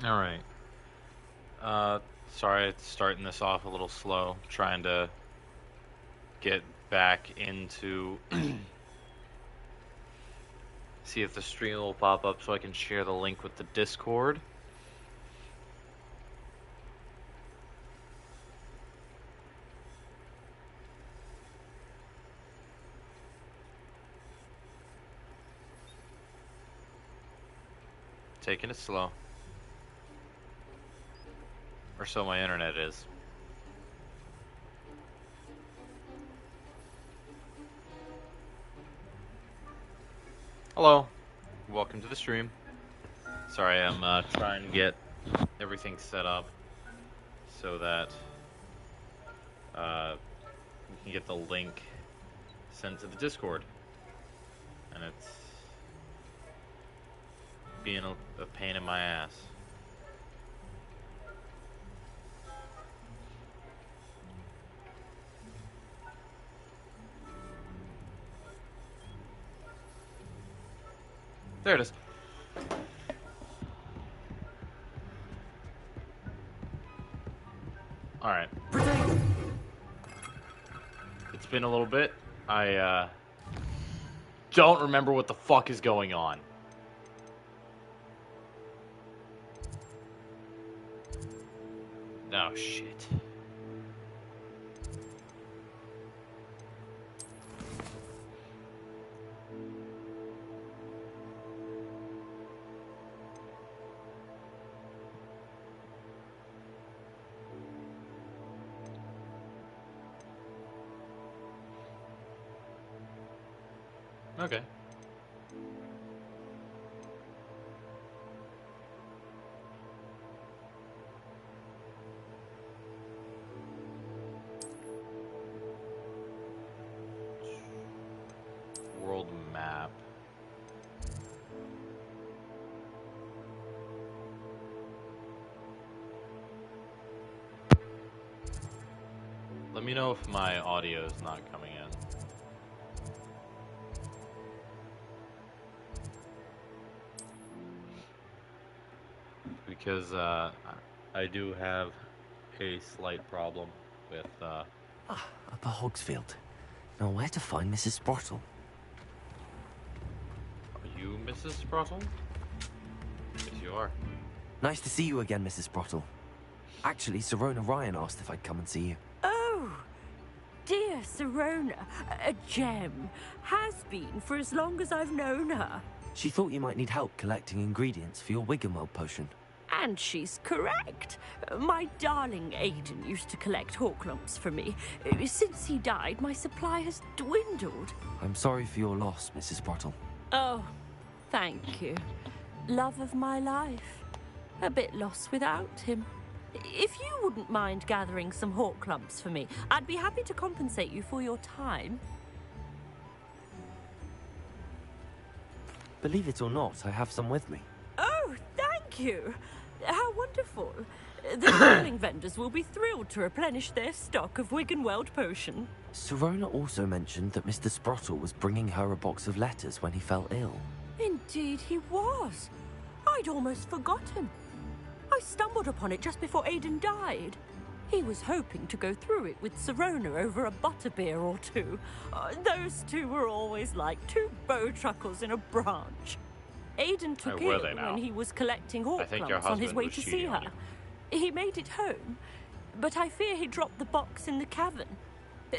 All right. Sorry, it's starting this off a little slow. Trying to get back into see if the stream will pop up so I can share the link with the Discord. Taking it slow. Or so my internet is. Hello. Welcome to the stream. Sorry, I'm trying to get everything set up so that we can get the link sent to the Discord. And it's being a pain in my ass. There it is. Alright. It's been a little bit. I don't remember what the fuck is going on. Oh, shit. Okay. World map. Let me know if my audio is not coming in. Because I do have a slight problem with Upper Hogsfield. Now where to find Mrs. Sprottle? Are you Mrs. Sprottle? Yes, you are. Nice to see you again, Mrs. Sprottle. Actually, Sirona Ryan asked if I'd come and see you. Oh, dear Sirona, a gem. Has been for as long as I've known her. She thought you might need help collecting ingredients for your Wiggenweld potion. And she's correct. My darling Aiden used to collect Hawklumps for me. Since he died, my supply has dwindled. I'm sorry for your loss, Mrs. Sprottle. Oh, thank you. Love of my life. A bit lost without him. If you wouldn't mind gathering some Hawklumps for me, I'd be happy to compensate you for your time. Believe it or not, I have some with me. Oh, thank you. How wonderful. The traveling vendors will be thrilled to replenish their stock of Wiggenweld potion. Sirona also mentioned that Mr. Sprottle was bringing her a box of letters when he fell ill. Indeed he was. I'd almost forgotten. I stumbled upon it just before Aiden died. He was hoping to go through it with Sirona over a butterbeer or two. Those two were always like two bowtruckles in a branch. Aiden took ill when he was collecting Hawklumps on his way to see her. He made it home, but I fear he dropped the box in the cavern.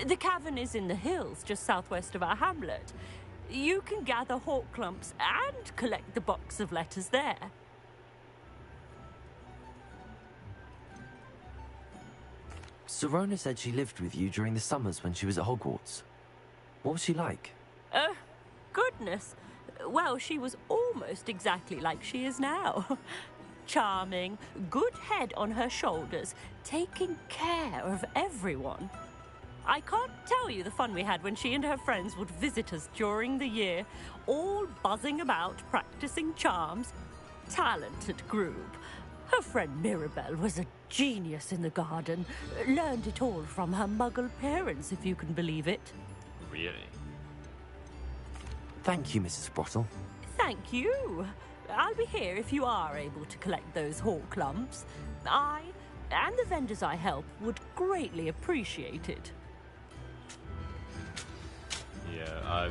The cavern is in the hills just southwest of our hamlet. You can gather Hawklumps and collect the box of letters there. Sirona said she lived with you during the summers when she was at Hogwarts. What was she like? Goodness. Well, she was almost exactly like she is now. Charming, good head on her shoulders, taking care of everyone. I can't tell you the fun we had when she and her friends would visit us during the year, all buzzing about, practicing charms. Talented group. Her friend Mirabelle was a genius in the garden. Learned it all from her muggle parents, if you can believe it. Really? Thank you, Mrs. Sprottle. Thank you. I'll be here if you are able to collect those hawk lumps. I, and the vendors I help, would greatly appreciate it. Yeah,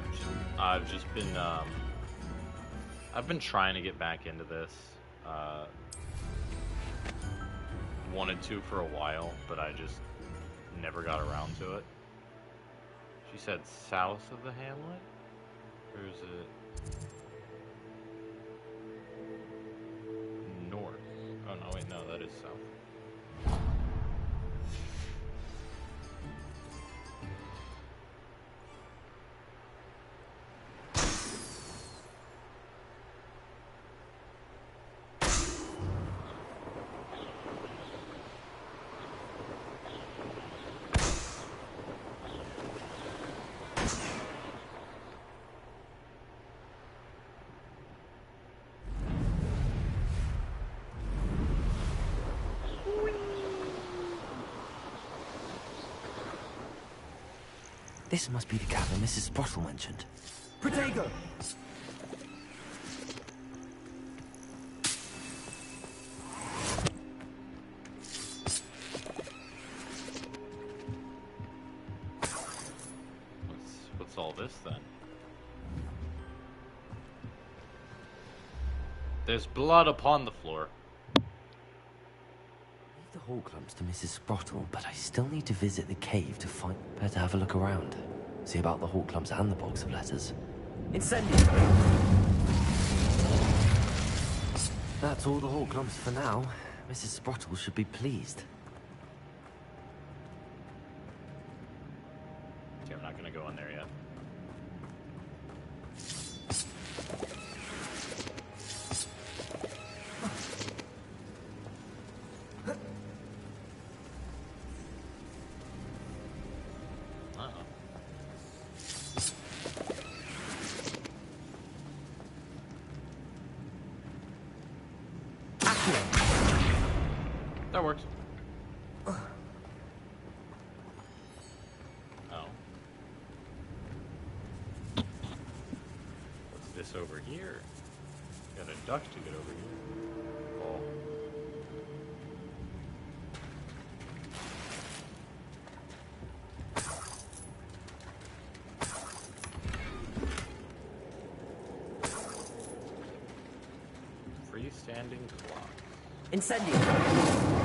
I've just been I've been trying to get back into this. Wanted to for a while, but I just never got around to it. She said south of the hamlet? Or is it north? Oh no, wait, no, that is south. This must be the cabin Mrs. Sprottle mentioned. Protego! What's all this then? There's blood upon the floor. The hawk lumps to Mrs. Sprottle, but I still need to visit the cave to find... Better have a look around. See about the hawk lumps and the box of letters. Incendio! That's all the hawk lumps for now. Mrs. Sprottle should be pleased. Okay, I'm not gonna go in there yet. That works. Oh. What's this over here? Got a duck to get over here. Oh. Freestanding clock. Incendio!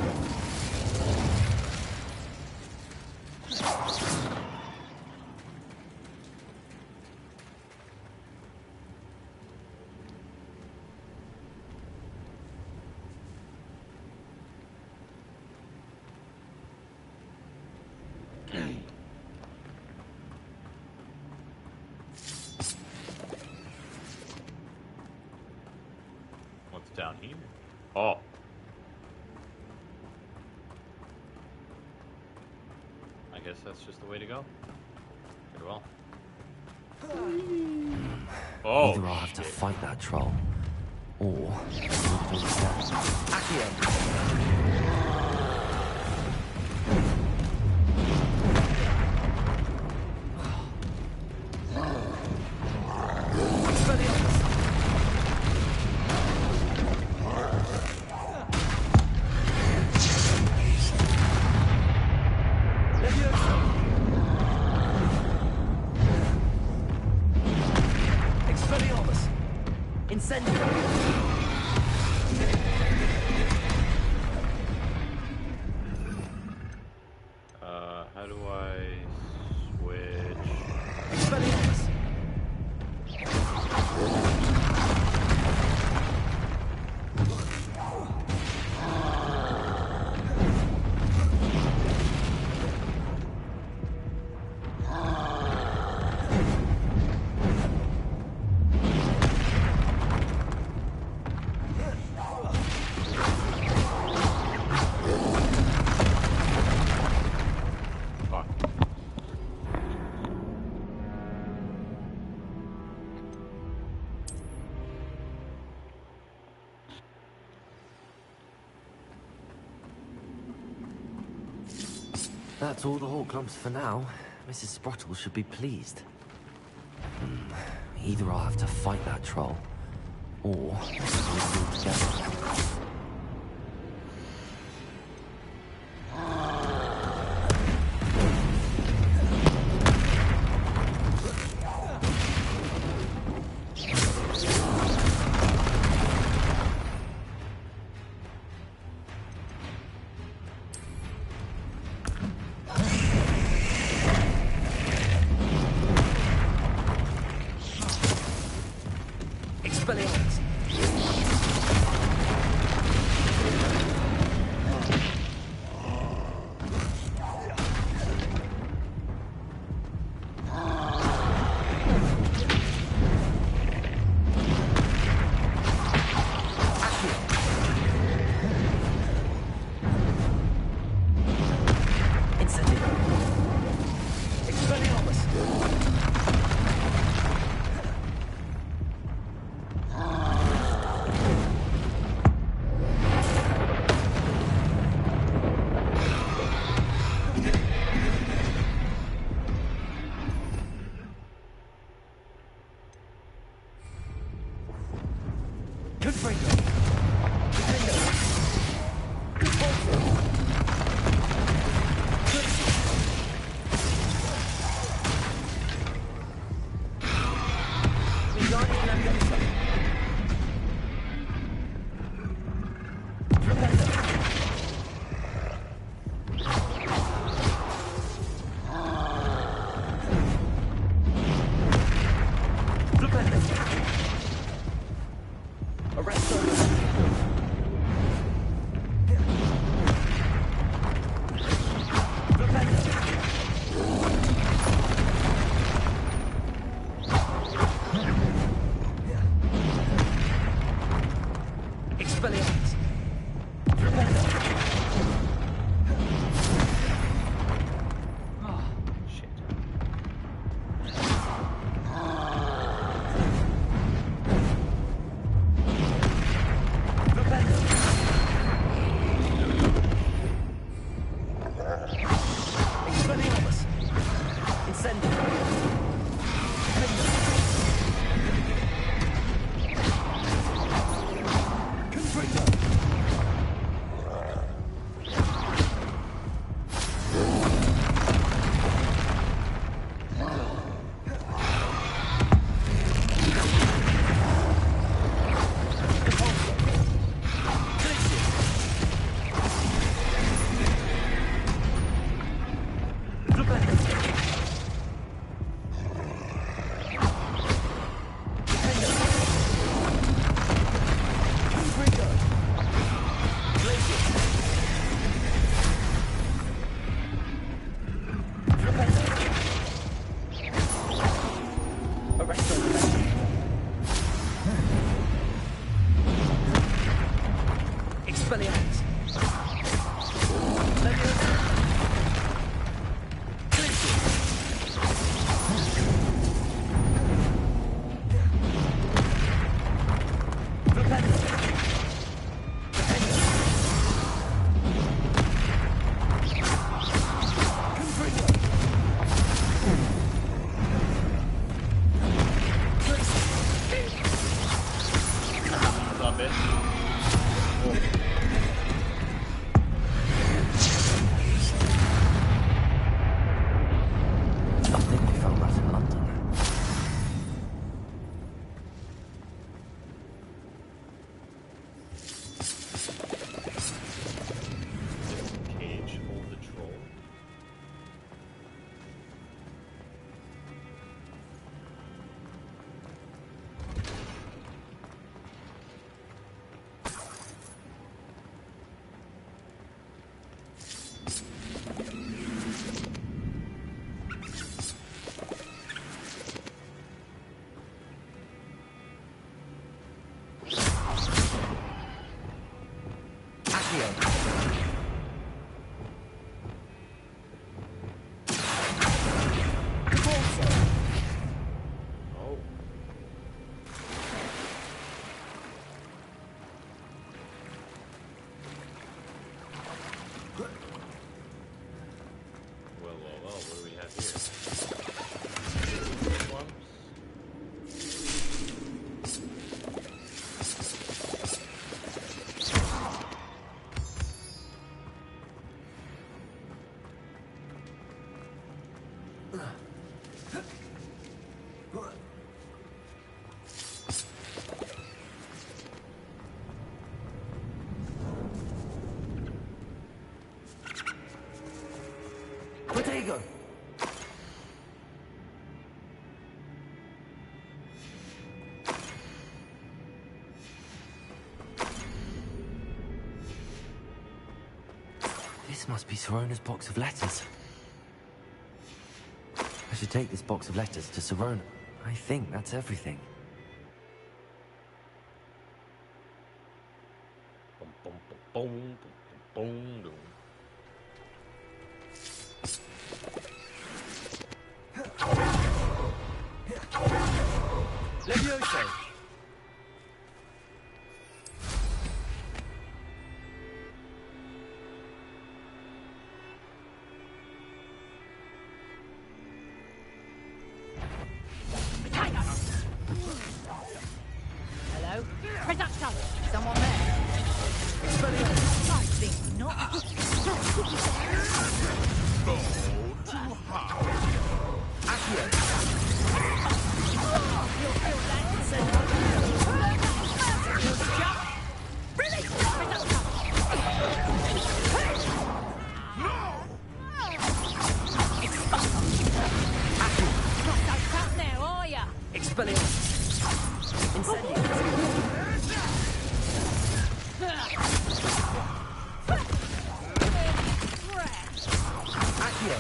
What's down here? Oh. I guess that's just the way to go. Very well. Oh, Either I'll have to fight that troll, or... How do I switch? That's all the hawk lumps for now. Mrs. Sprottle should be pleased. Either I'll have to fight that troll, or together. Expelliarmus. Incendio. Expelliarmus. Confringo. Defendo. Repulsor. Glacier. Wingardium Leviosa. Rependo. Rependo. Arresto. Rependo. Expelliarmus. Rependo. Shit. Rependo. Expelliarmus. Incendio. Rependo. Confringo. Repulsor. Glacier. Rependo. Rependo. Confringo. Glacier. Rependo. Arresto. Expelliarmus. Leviosa. Glacier. Rependo. Defendo. Confringo. you go. This must be Sirona's box of letters. I should take this box of letters to Sirona. I think that's everything. Boom, boom, boom, boom, boom, boom. Levioso. Hello? Production! Someone there? I think not. You'll feel that Release the production! Not so tough now, are ya? Expelliarmus. Incendio. Accio.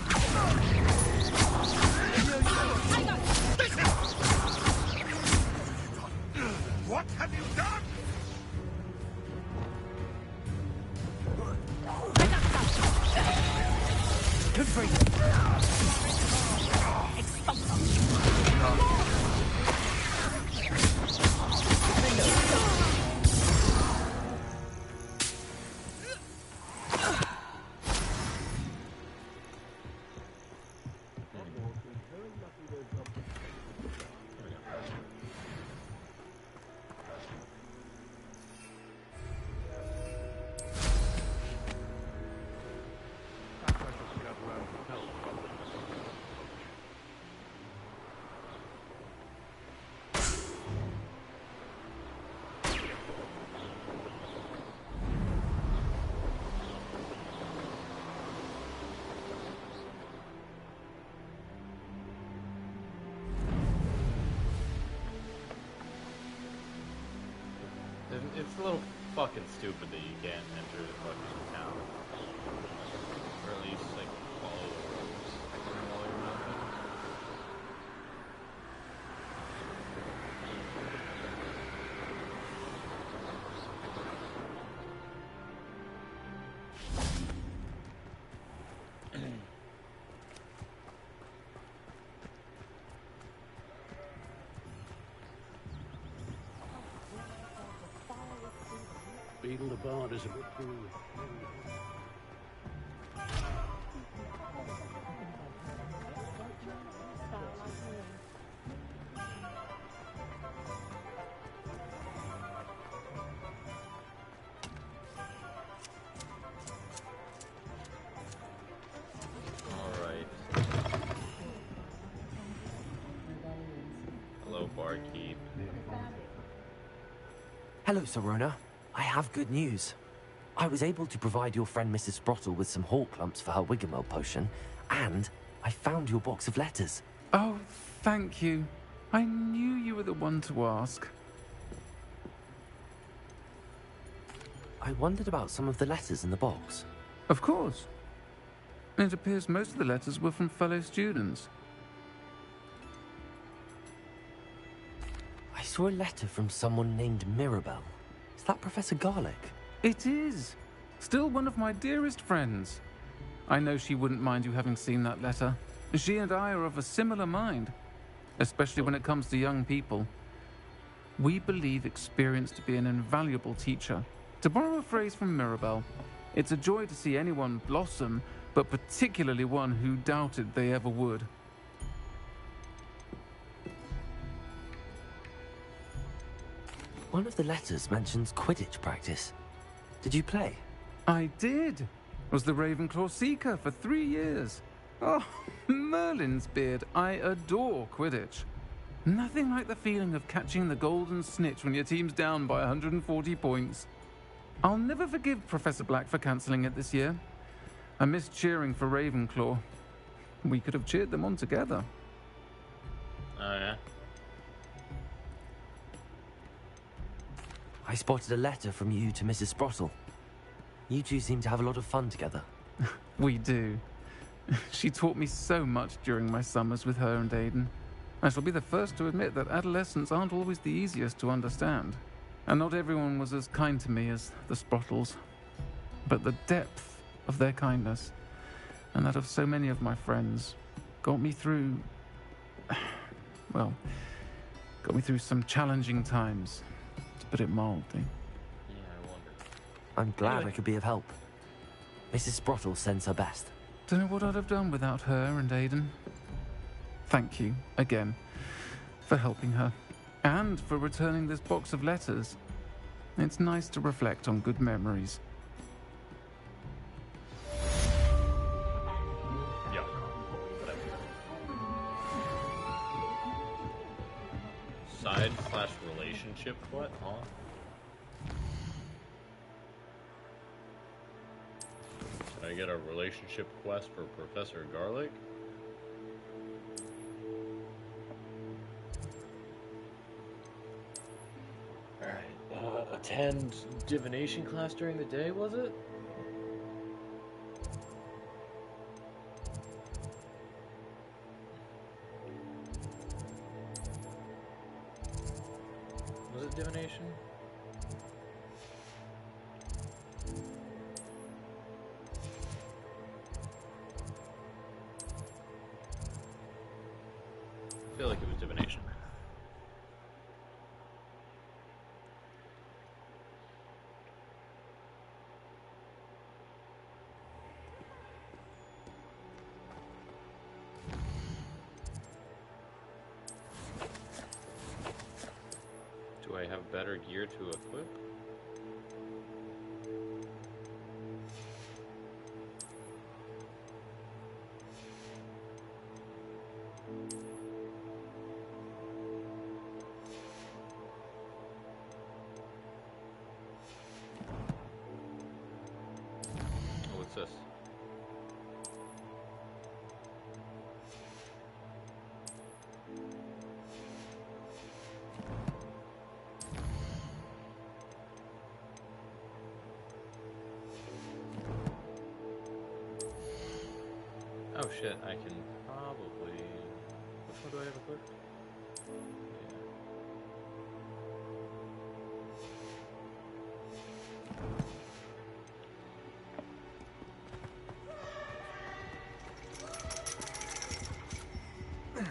What have you done? Good freedom. It's a little fucking stupid that you can't enter the fucking town. Or at least, like, follow the rules while you're not there. Beetle the Bard is a bit cool. Alright. Hello, barkeep. Hello, Sirona. I have good news. I was able to provide your friend Mrs. Sprottle with some hawk clumps for her Wiggenweld potion, and I found your box of letters. Oh, thank you. I knew you were the one to ask. I wondered about some of the letters in the box. Of course. It appears most of the letters were from fellow students. I saw a letter from someone named Mirabelle. Is that Professor Garlick? It is. Still one of my dearest friends. I know she wouldn't mind you having seen that letter. She and I are of a similar mind, especially when it comes to young people. We believe experience to be an invaluable teacher. To borrow a phrase from Mirabelle, it's a joy to see anyone blossom, but particularly one who doubted they ever would. One of the letters mentions Quidditch practice. Did you play? I did. Was the Ravenclaw Seeker for 3 years. Oh, Merlin's beard. I adore Quidditch. Nothing like the feeling of catching the golden snitch when your team's down by 140 points. I'll never forgive Professor Black for cancelling it this year. I missed cheering for Ravenclaw. We could have cheered them on together. Oh, yeah? I spotted a letter from you to Mrs. Sprottle. You two seem to have a lot of fun together. We do. She taught me so much during my summers with her and Aiden. I shall be the first to admit that adolescents aren't always the easiest to understand. And not everyone was as kind to me as the Sprottles. But the depth of their kindness, and that of so many of my friends, got me through... well, got me through some challenging times, to put it mildly. Yeah, I wonder. I'm glad Anyway. I could be of help. Mrs. Sprottle sends her best. Don't know what I'd have done without her and Aiden. Thank you, again, for helping her, and for returning this box of letters. It's nice to reflect on good memories. Yeah. Whatever. Side/relationship? What? Huh? Did I get a relationship quest for Professor Garlic? Alright, attend divination class during the day, was it? Was it divination? I feel like it was divination. Do I have better gear to equip? Oh, what's this? Oh shit, I can probably... Which one do I have equipped? Yeah.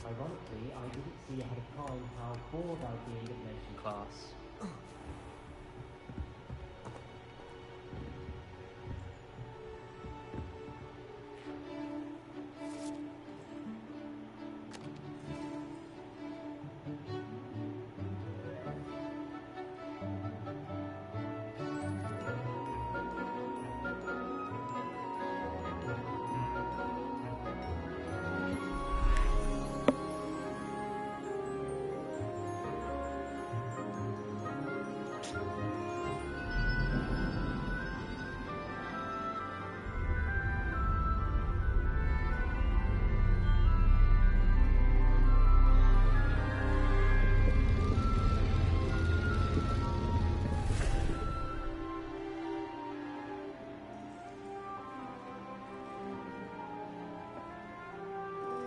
Ironically, I didn't see ahead of time how bored I'd be in divination class.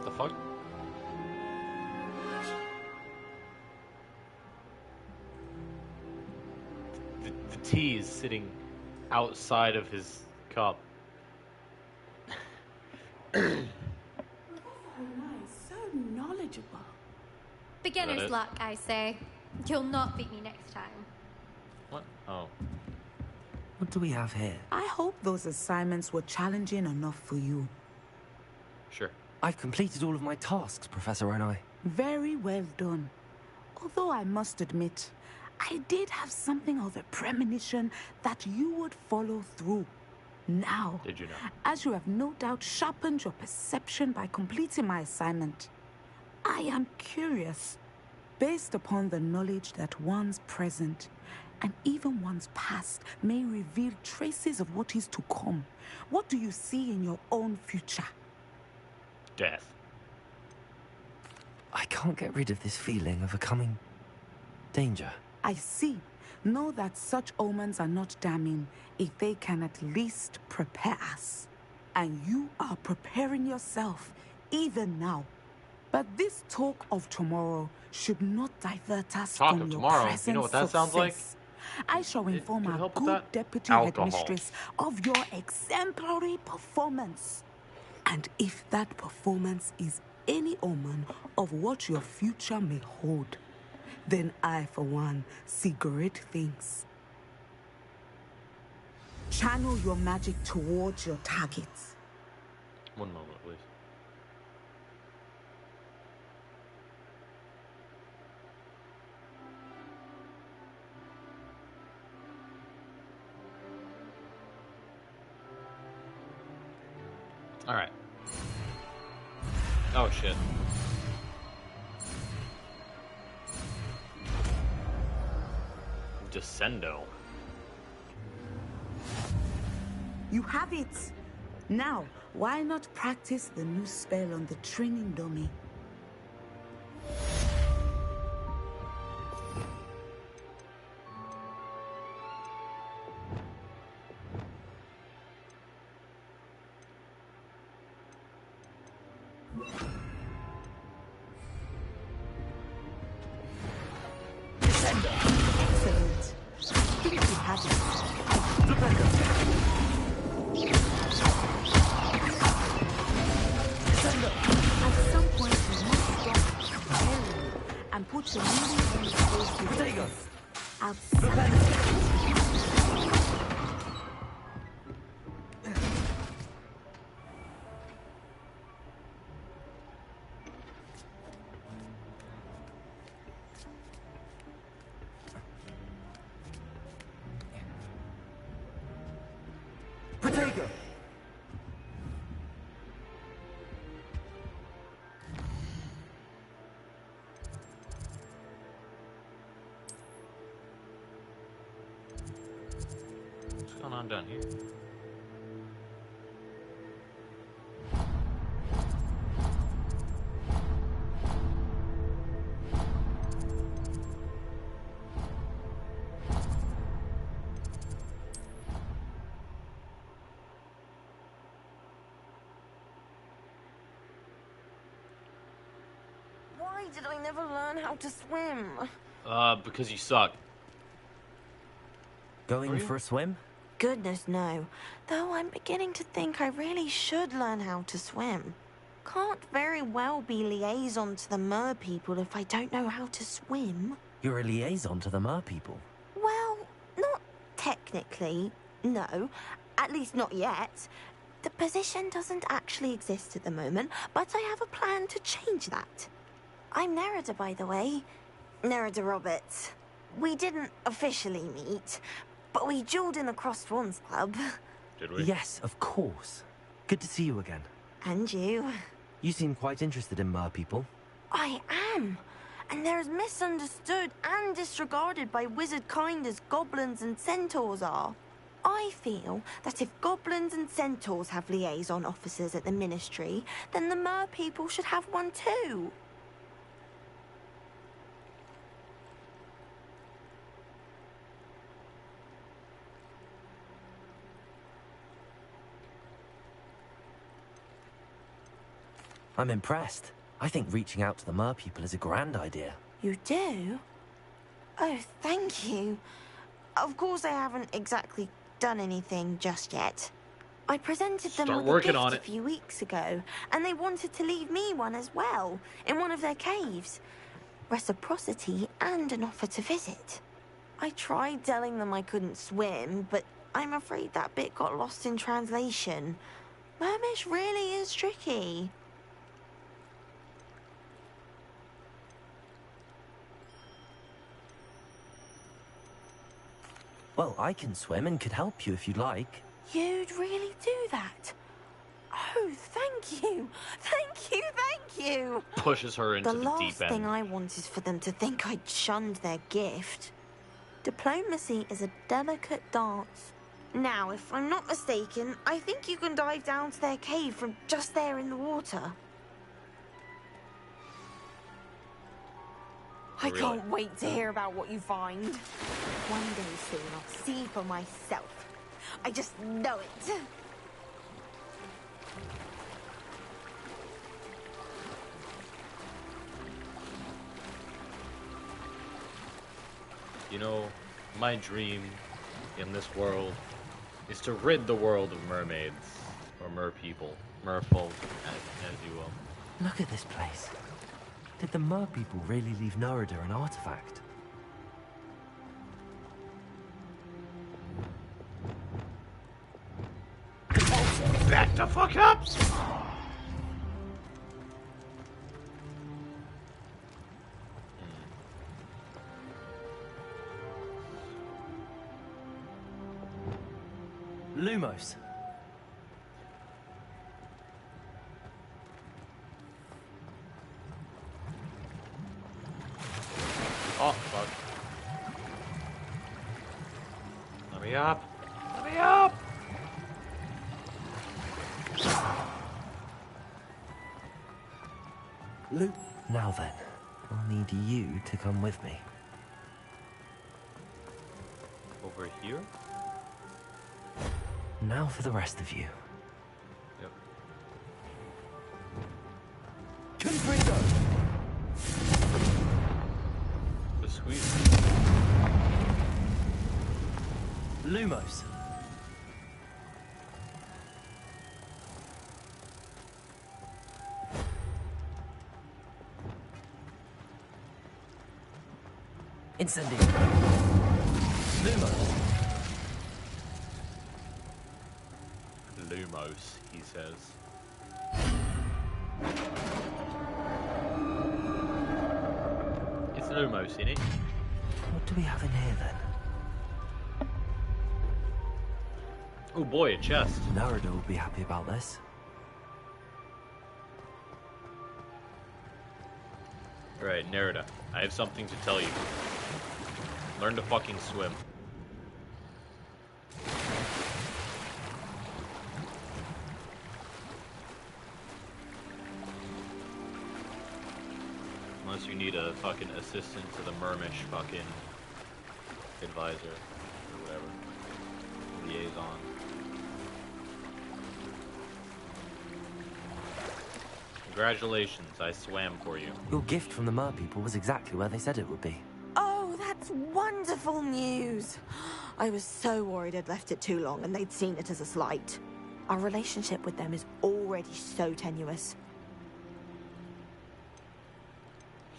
The fuck? The tea is sitting outside of his cup. So nice, so knowledgeable. Beginner's Beginner's luck, I say. You'll not beat me next time. What? Oh. What do we have here? I hope those assignments were challenging enough for you. Sure. I've completed all of my tasks, Professor Onai. Very well done. Although I must admit, I did have something of a premonition that you would follow through. Now, Did you know? as you have no doubt sharpened your perception by completing my assignment, I am curious, based upon the knowledge that once present, And even one's past may reveal traces of what is to come. What do you see in your own future? Death. I can't get rid of this feeling of a coming danger. I see. Know that such omens are not damning if they can at least prepare us. And you are preparing yourself, even now. But this talk of tomorrow should not divert us Talk from of your tomorrow? present You know what that sounds like? success. I shall inform could our help with good that. deputy Alcohol. headmistress of your exemplary performance. And if that performance is any omen of what your future may hold, then I, for one, see great things. Channel your magic towards your targets. One moment, please. All right. Oh shit. Descendo. You have it. Now, why not practice the new spell on the training dummy? Excellent. Think you have At some point, you must stop comparing and put your meaning in the space with outside. Protego! What's going on down here? Why did I never learn how to swim? Because you suck. Going for a swim? Goodness, no. Though I'm beginning to think I really should learn how to swim. Can't very well be liaison to the mer people if I don't know how to swim. You're a liaison to the mer people. Well, not technically, no. At least not yet. The position doesn't actually exist at the moment, but I have a plan to change that. I'm Nerida, by the way. Nerida Roberts. We didn't officially meet, but we dueled in the Crossed Swans Club. Did we? Yes, of course. Good to see you again. And you. You seem quite interested in mer people. I am. And they're as misunderstood and disregarded by wizard kind as goblins and centaurs are. I feel that if goblins and centaurs have liaison officers at the ministry, then the mer people should have one too. I'm impressed. I think reaching out to the mer people is a grand idea. You do? Oh, thank you. Of course I haven't exactly done anything just yet. I presented them Start with working a gift on a it. few weeks ago, and they wanted to leave me one as well, in one of their caves. Reciprocity and an offer to visit. I tried telling them I couldn't swim, but I'm afraid that bit got lost in translation. Mermish really is tricky. Well, I can swim and could help you if you'd like. You'd really do that? Oh, thank you. Thank you, thank you. Pushes her into The the last deep thing end. I want is for them to think I'd shunned their gift. Diplomacy is a delicate dance. Now, if I'm not mistaken, I think you can dive down to their cave from just there in the water. I Really? can't wait to hear about what you find. One day soon, I'll see for myself. I just know it. You know, my dream in this world is to rid the world of mermaids, or merpeople, merfolk, as you will. Look at this place. Did the mer people really leave Norida an artifact? Back the fuck up! Lumos. Oh, fuck. Let me up! Let me up! Lu. Now then, I'll need you to come with me. Over here? Now for the rest of you. Yep. Confringo! The squeeze. Lumos. Incendio. Lumos. Lumos, he says. It's Lumos, isn't it? What do we have in here then? Oh boy, a chest. Norida will be happy about this. Alright, Nerida, I have something to tell you. Learn to fucking swim. Unless you need a fucking assistant to the mermish fucking advisor or whatever. Liaison. Congratulations, I swam for you. Your gift from the mer people was exactly where they said it would be. Oh, that's wonderful news. I was so worried I'd left it too long and they'd seen it as a slight. Our relationship with them is already so tenuous.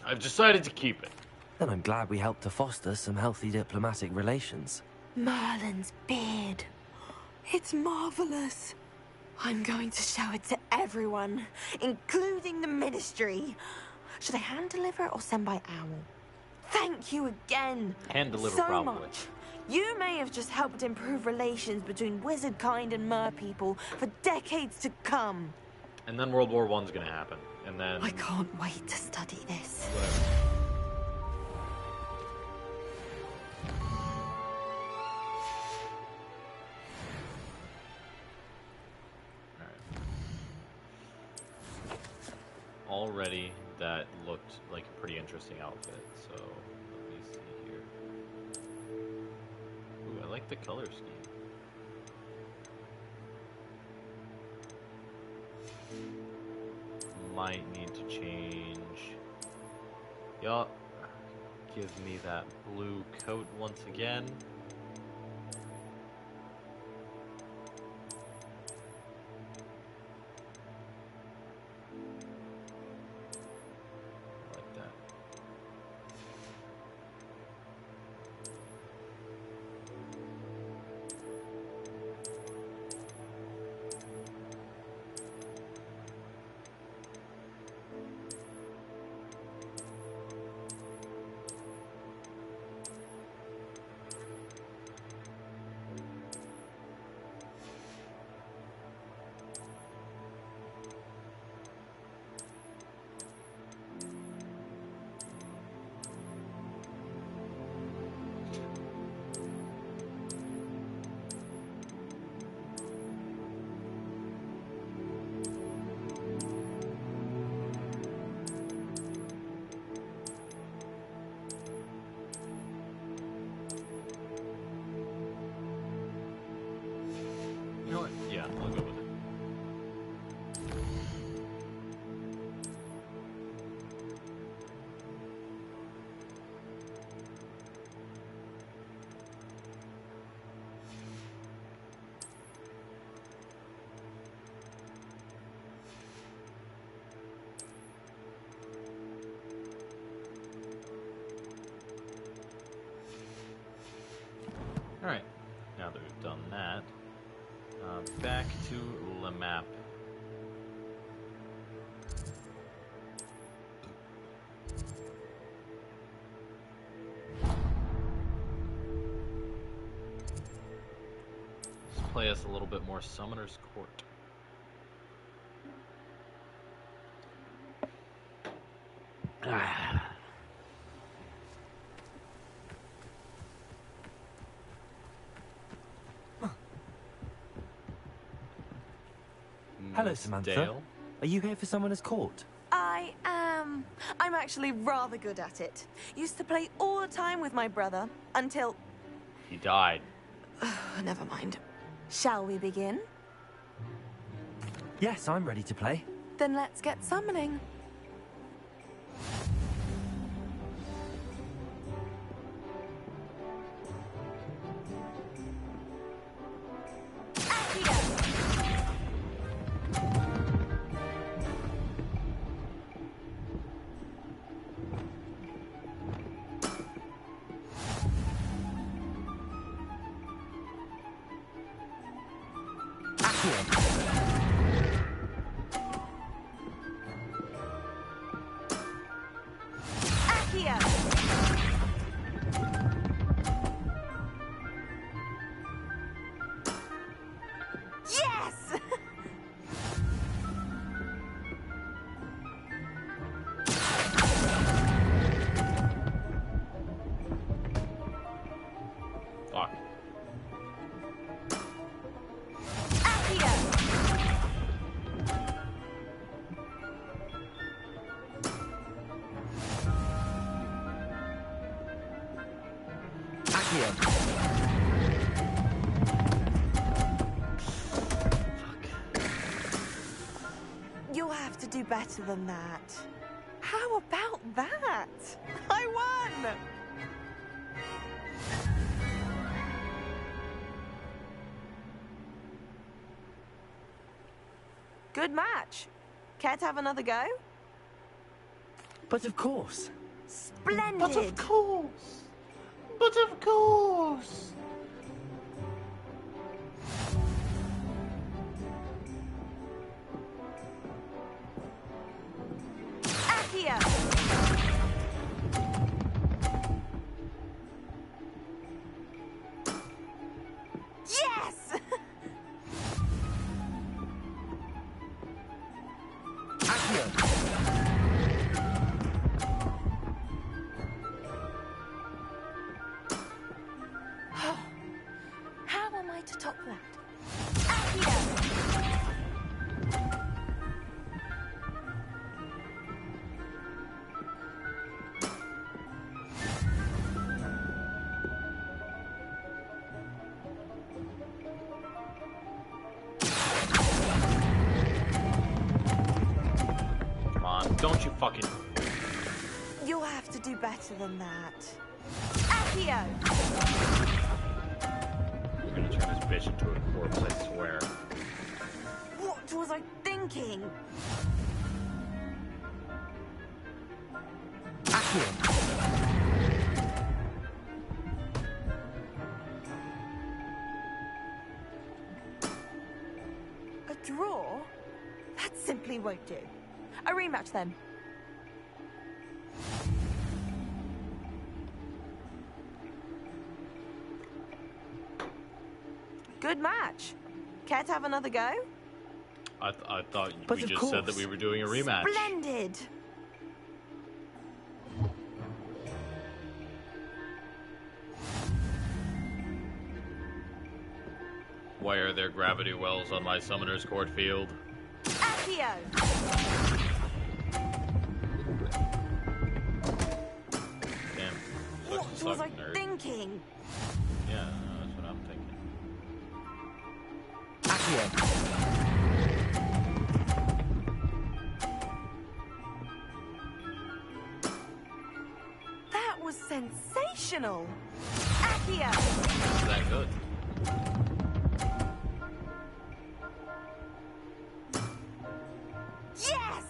I've decided to keep it. Then I'm glad we helped to foster some healthy diplomatic relations. Merlin's beard. It's marvelous. I'm going to show it to everyone, including the Ministry. Should I hand deliver or send by owl? Thank you again. Hand deliver, so probably. much. You may have just helped improve relations between wizard kind and mer people for decades to come. And then World War I's gonna happen. And then... I can't wait to study this. Whatever. Already, that looked like a pretty interesting outfit, so let me see here. Ooh, I like the color scheme. Might need to change. Yup. Give me that blue coat once again. Like that. Alright, now that we've done that, back to the map. Let's play us a little bit more Summoner's Court. Hello, Samantha. Dale? Are you here for Summoner's Court? I am. I'm actually rather good at it. Used to play all the time with my brother until... He died. Never mind. Shall we begin? Yes, I'm ready to play. Then let's get summoning. Yes! Fuck. You'll have to do better than that. How about that? I won! Good match. Care to have another go? But of course. Splendid! But of course! But of course! Accio! Yes! How am I to top that? Accio! Come on, don't you fucking... You'll have to do better than that. Accio! I'm gonna turn this bitch into a corpse, I swear. What was I thinking? A draw? That simply won't do. A rematch then. Good match. Care to have another go? I thought But we of just said that course. we were doing a rematch. Splendid! Why are there gravity wells on my Summoner's Court field? Accio! Damn. What Sucks to was suck, I nerd. thinking? Yeah, no, that's what I'm thinking. That was sensational! Accio! Is that good? Yes!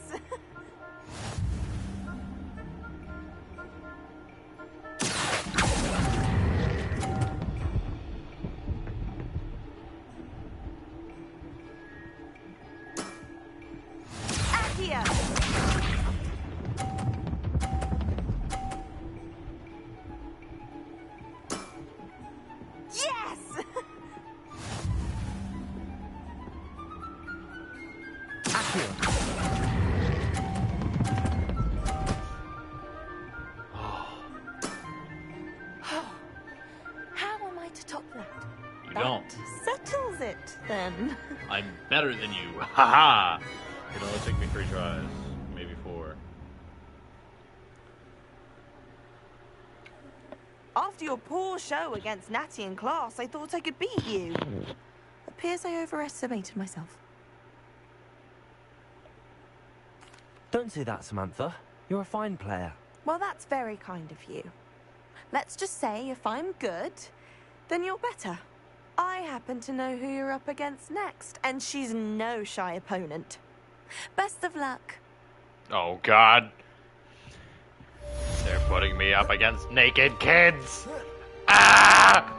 done. I'm better than you. Haha! It only took me 3 tries. Maybe 4. After your poor show against Natty in class, I thought I could beat you. Appears I overestimated myself. Don't say that, Samantha. You're a fine player. Well, that's very kind of you. Let's just say if I'm good, then you're better. I happen to know who you're up against next, and she's no shy opponent. Best of luck. Oh, God. They're putting me up against naked kids! Ah!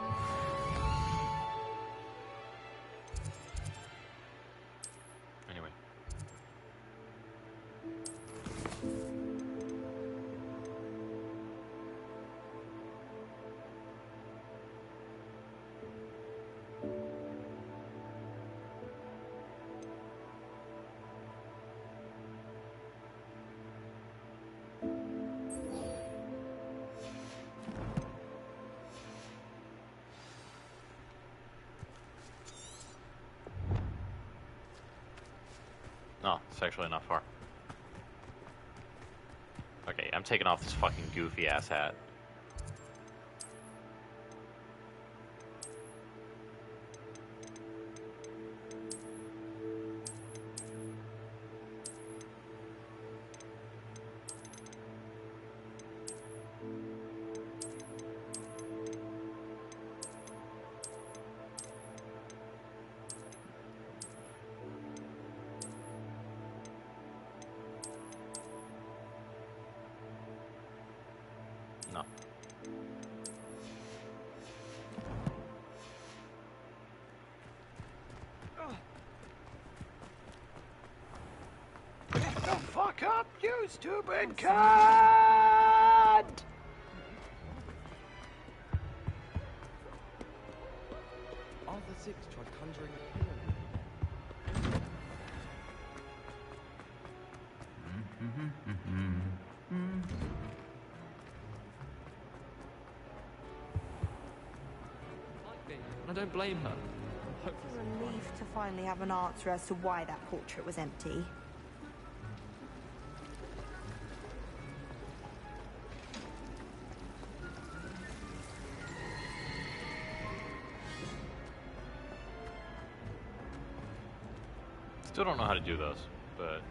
Anyway. No, it's actually not far. Okay, I'm taking off this fucking goofy ass hat. No. Get the fuck up, you stupid cunt! Arthur VI tried conjuring a pyramid. I don't blame her. Relief to finally have an answer as to why that portrait was empty. Still don't know how to do those, but...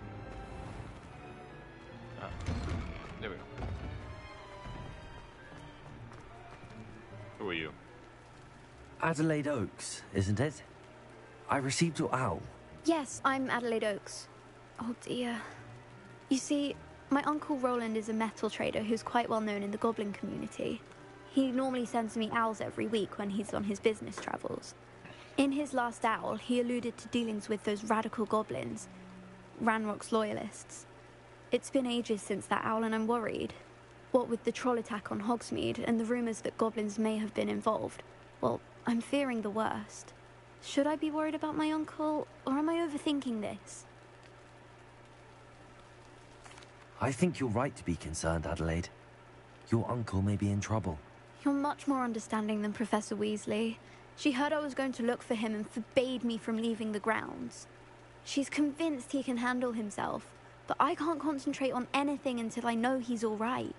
there we go. Who are you? Adelaide Oaks, isn't it? I received your owl. Yes, I'm Adelaide Oaks. Oh dear. You see, my Uncle Roland is a metal trader who's quite well known in the goblin community. He normally sends me owls every week when he's on his business travels. In his last owl, he alluded to dealings with those radical goblins, Ranrock's loyalists. It's been ages since that owl and I'm worried. What with the troll attack on Hogsmeade and the rumours that goblins may have been involved, well, I'm fearing the worst. Should I be worried about my uncle, or am I overthinking this? I think you're right to be concerned, Adelaide. Your uncle may be in trouble. You're much more understanding than Professor Weasley. She heard I was going to look for him and forbade me from leaving the grounds. She's convinced he can handle himself, but I can't concentrate on anything until I know he's all right.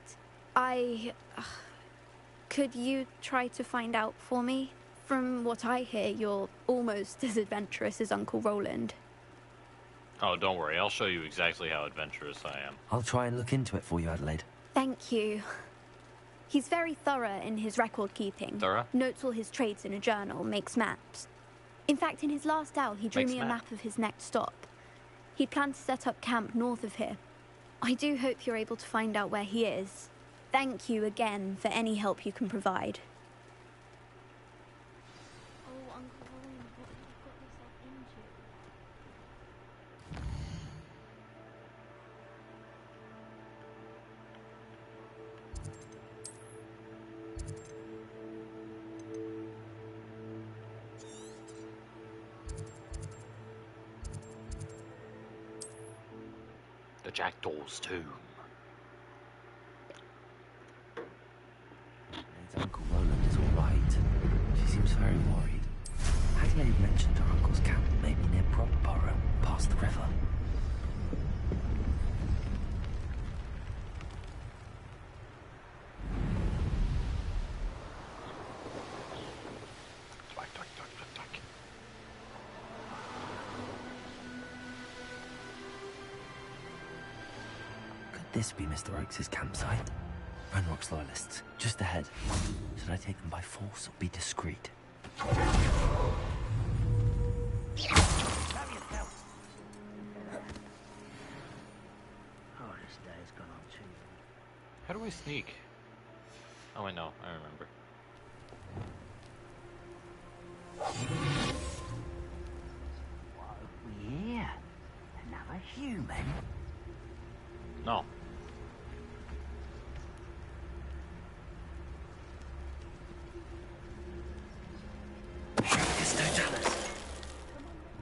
Could you try to find out for me? From what I hear, you're almost as adventurous as Uncle Roland. Oh, don't worry. I'll show you exactly how adventurous I am. I'll try and look into it for you, Adelaide. Thank you. He's very thorough in his record keeping. Thorough? Notes all his trades in a journal, makes maps. In fact, in his last owl, he drew Makes me a map. map of his next stop. He planned to set up camp north of here. I do hope you're able to find out where he is. Thank you again for any help you can provide. Oh, Uncle Roland, what have you got yourself into? The Jackdaw's tomb. Adelaide's Uncle Roland is all right. She seems very worried. Adelaide mentioned her uncle's camp may the river. Could this be Mr. Oakes' campsite? Renrock's loyalists, just ahead. Should I take them by force or be discreet? How do I sneak? Oh, I know. I remember. What have we here? Another human? No.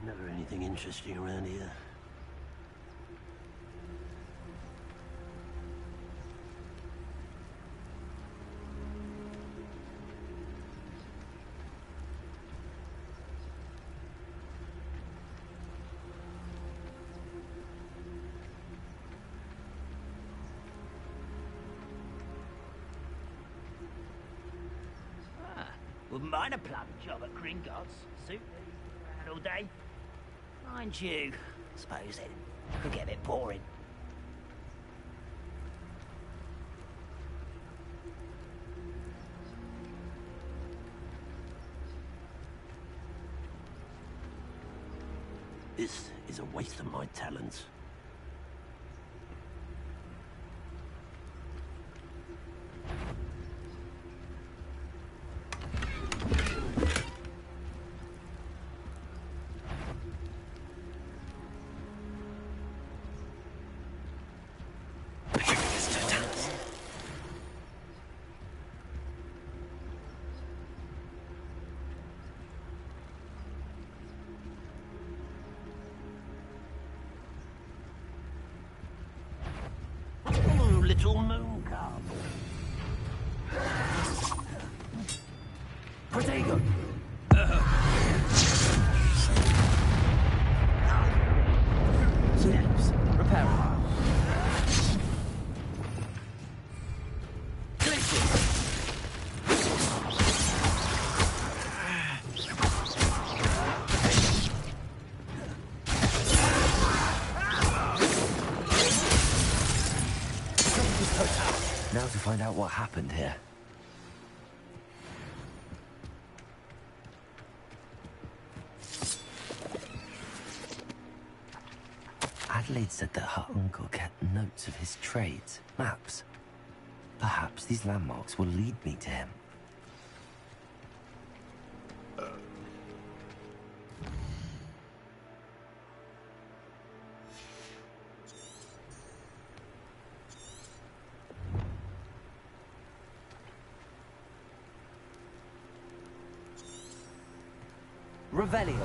Never anything interesting around here. Wouldn't mind a plum job at Gringotts. Suit me around all day. Mind you, suppose it could get a bit boring. This is a waste of my talents. Little moon calf. Protego! Steps. Repairing. Now to find out what happened here. Adelaide said that her uncle kept notes of his trades, maps. Perhaps these landmarks will lead me to him. Revelio.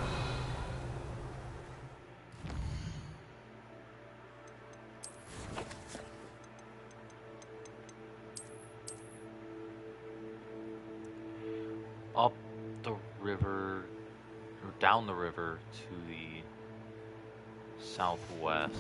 Up the river, or down the river to the southwest.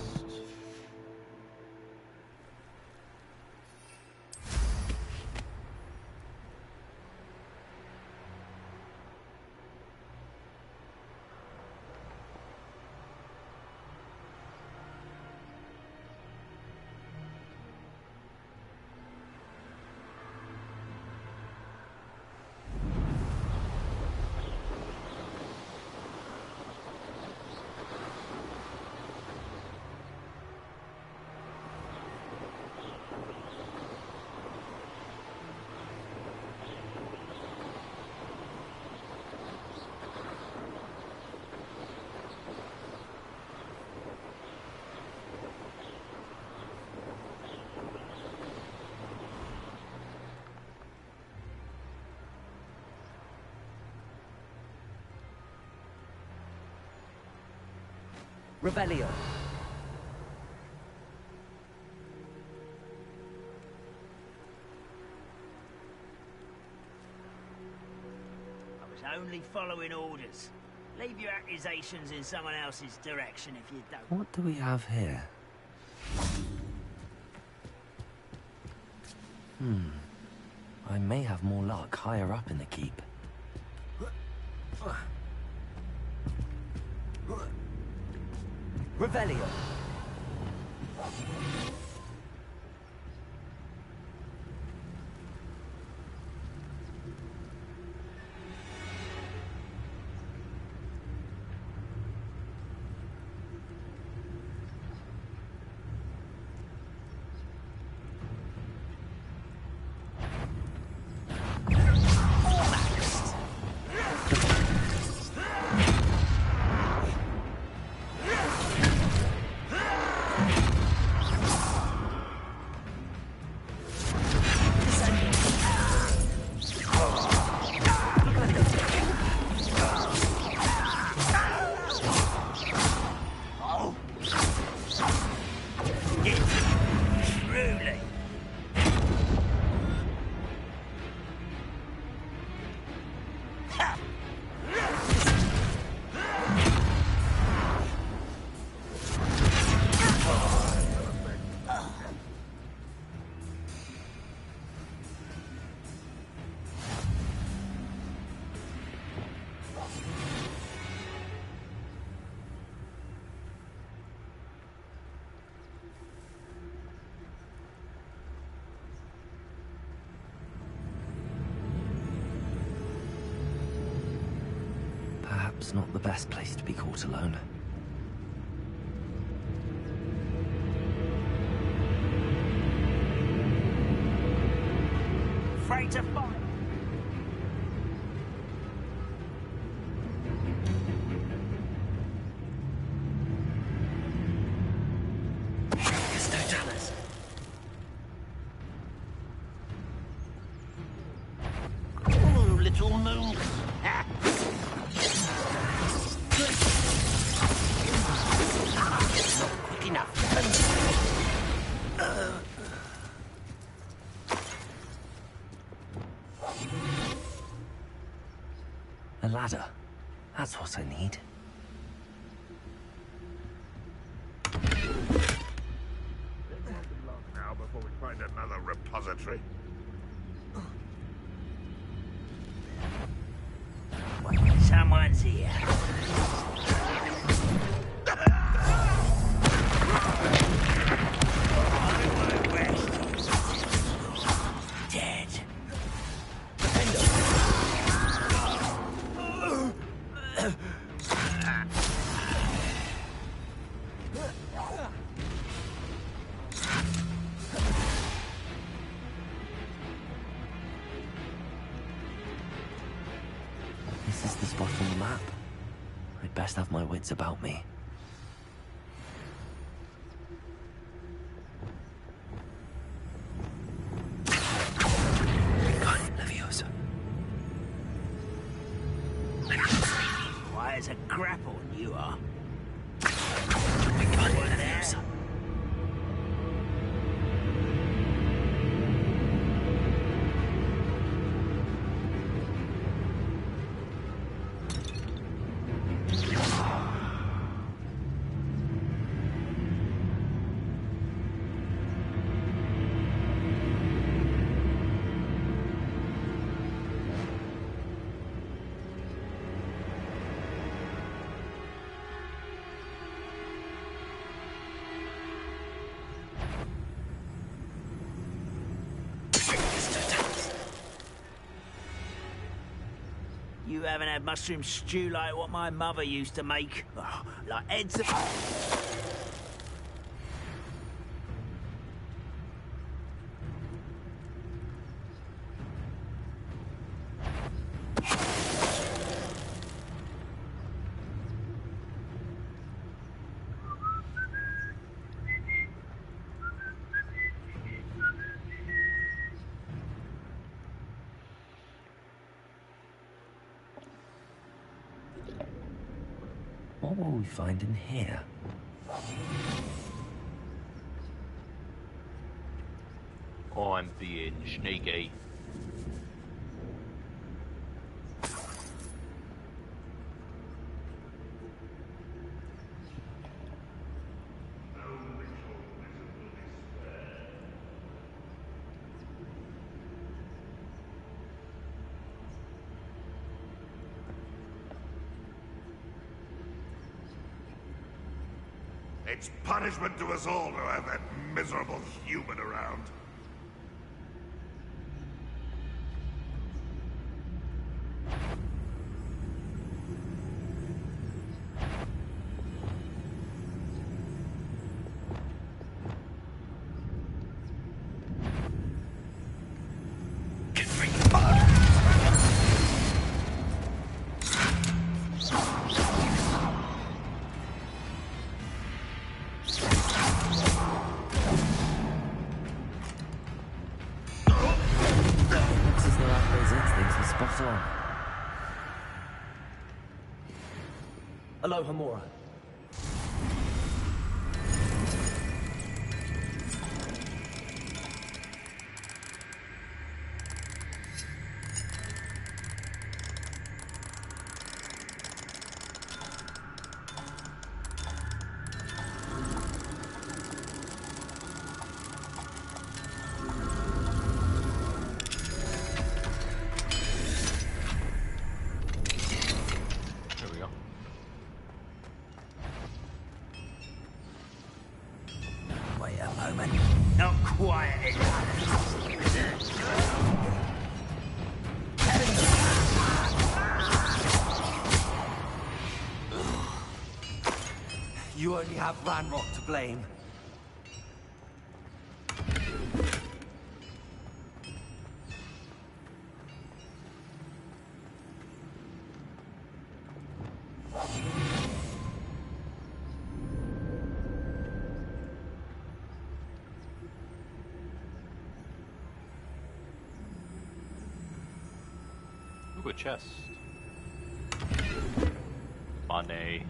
Revelio. I was only following orders. Leave your accusations in someone else's direction if you don't. What do we have here? I may have more luck higher up in the keep. Revelio. Perhaps not the best place to be caught alone. Afraid to fight. Oh, little moon. Quick enough. A ladder. That's what I need. Now before we find another repository. Someone's here. Dead. This is the spot on the map. I'd best have my wits about me. Got it, Leviosa. Why, as a grapple, you are. We got it, Leviosa. You haven't had mushroom stew like what my mother used to make. Oh, like heads of... What will we find in here? I'm being sneaky. It's punishment to us all to have that miserable human around. Looks as though Apple's instincts were spot on. Aloha, Mora. There we go. Wait a moment. Not quiet enough. You only have Ranrock to blame. Ooh, a chest. Money.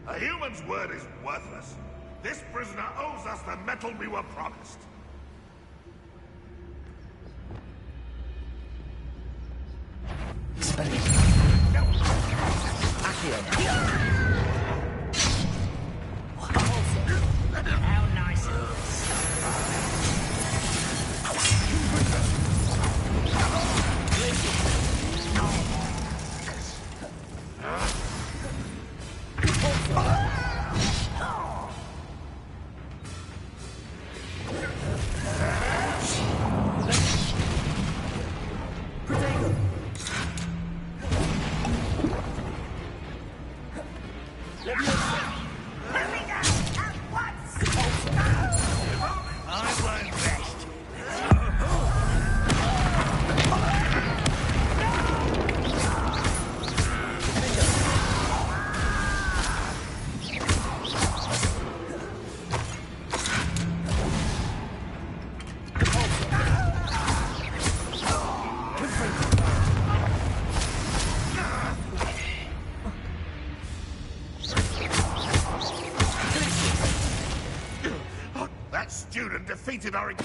A human's word is worthless. This prisoner owes us the metal we were promised. How nice it is. I won't rest. That student defeated our... A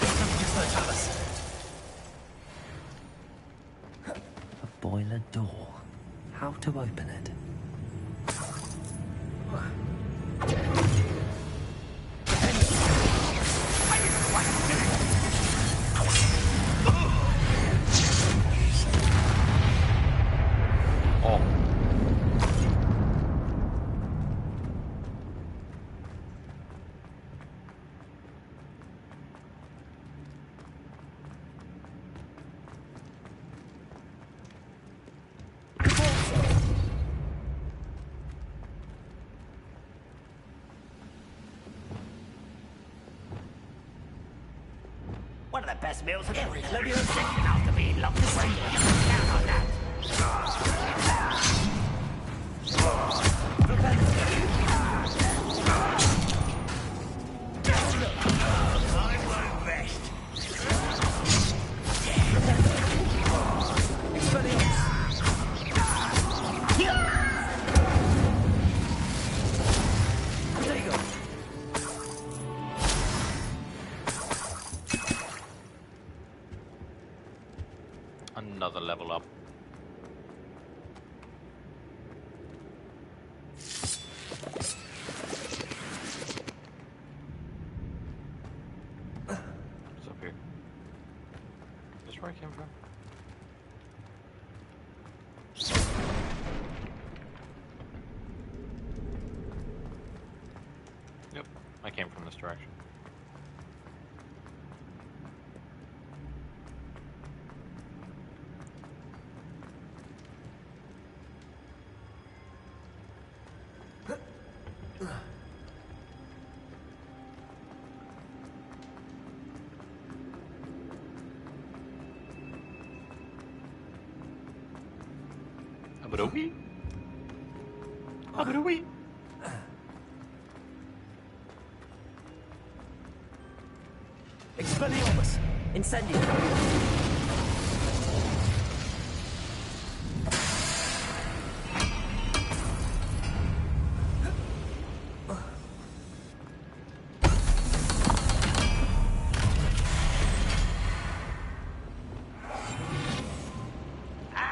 boiler door. How to open it? Oh. One of the best meals of the week. Let me second after being locked away. Count on that. I won't rest. Another level up. What's up here? That's where I came from. Yep, I came from this direction. Abadooey. Abadooey. Expelliarmus! Incendio!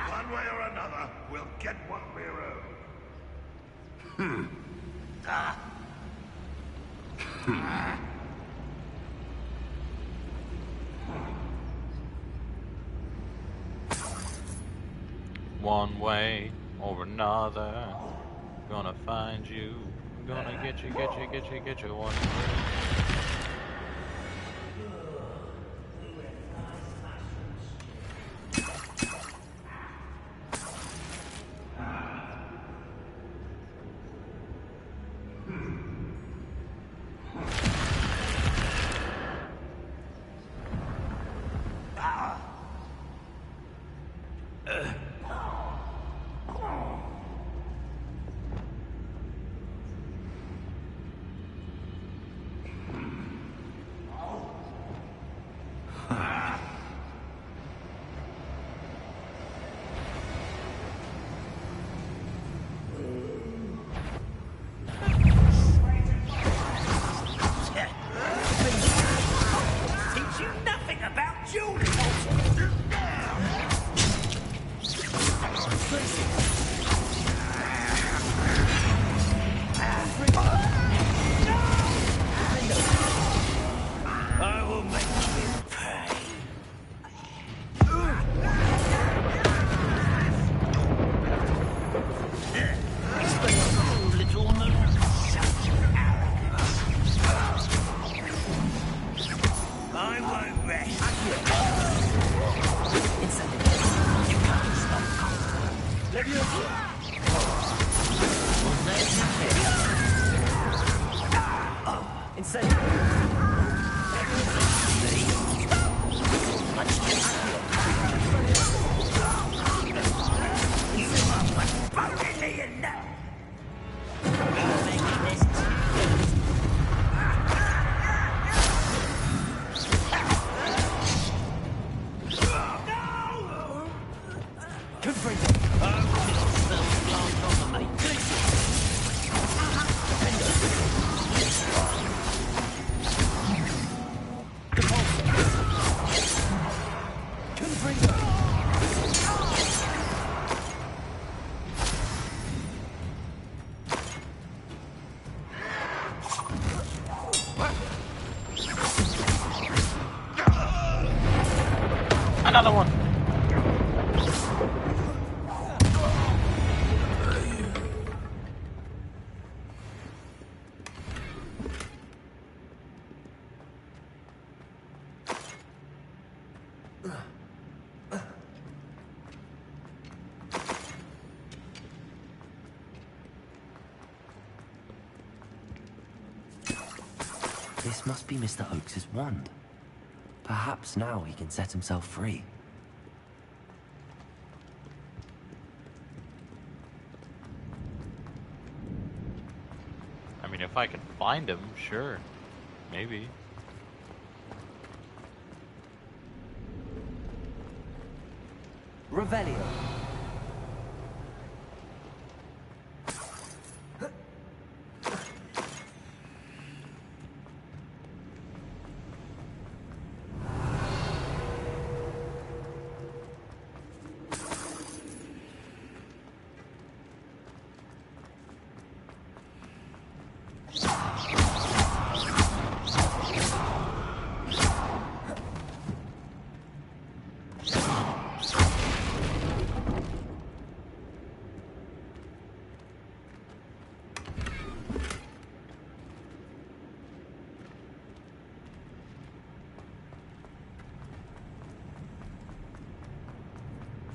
One way or another, we'll get what we're owed. One way or another, gonna find you. Gonna get you one way. Teach you nothing about jewelry. I will make you pay. Little moon. I won't rest. You can't stop. Leviosa. Another one. This must be Mr. Oakes's wand. Perhaps now he can set himself free. I mean, if I can find him, sure. Maybe. Revelio.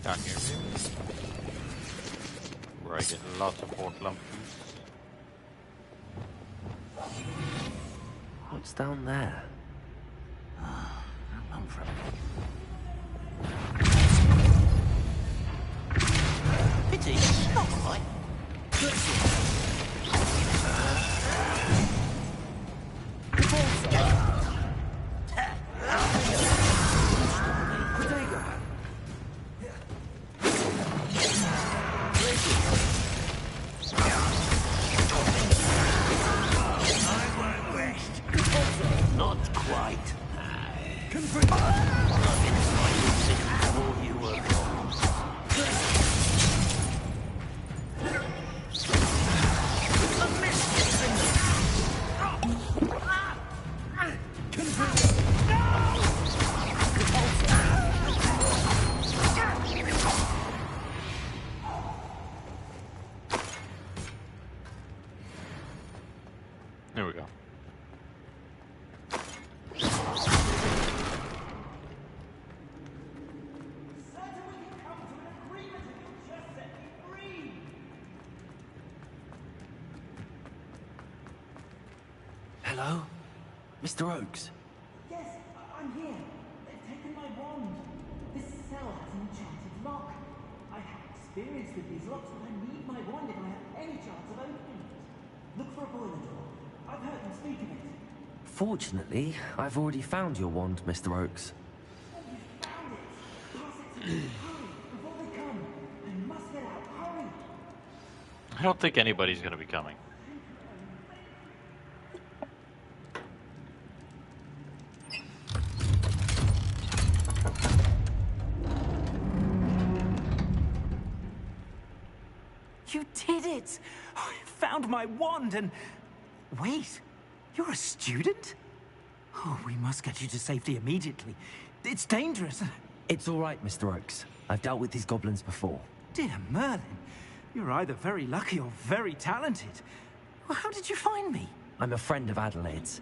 Down here, maybe? Where I get lots of portland. What's down there? Run from it. Pity, not quite. Not quite. Confirm. I've been fighting since before you were born. A There we go. Hello? Mr. Oakes? Yes, I'm here. They've taken my wand. This cell has an enchanted lock. I have experience with these locks, but I need my wand if I have any chance of opening it. Look for a boiler door. I've heard them speak of it. Fortunately, I've already found your wand, Mr. Oakes. Oh, you found it. Pass it to me. Hurry, before they come. I must get out. Hurry. I don't think anybody's gonna be coming. You did it! I found my wand and... Wait, you're a student? Oh, we must get you to safety immediately. It's dangerous. It's all right, Mr. Oakes. I've dealt with these goblins before. Dear Merlin, you're either very lucky or very talented. Well, how did you find me? I'm a friend of Adelaide's.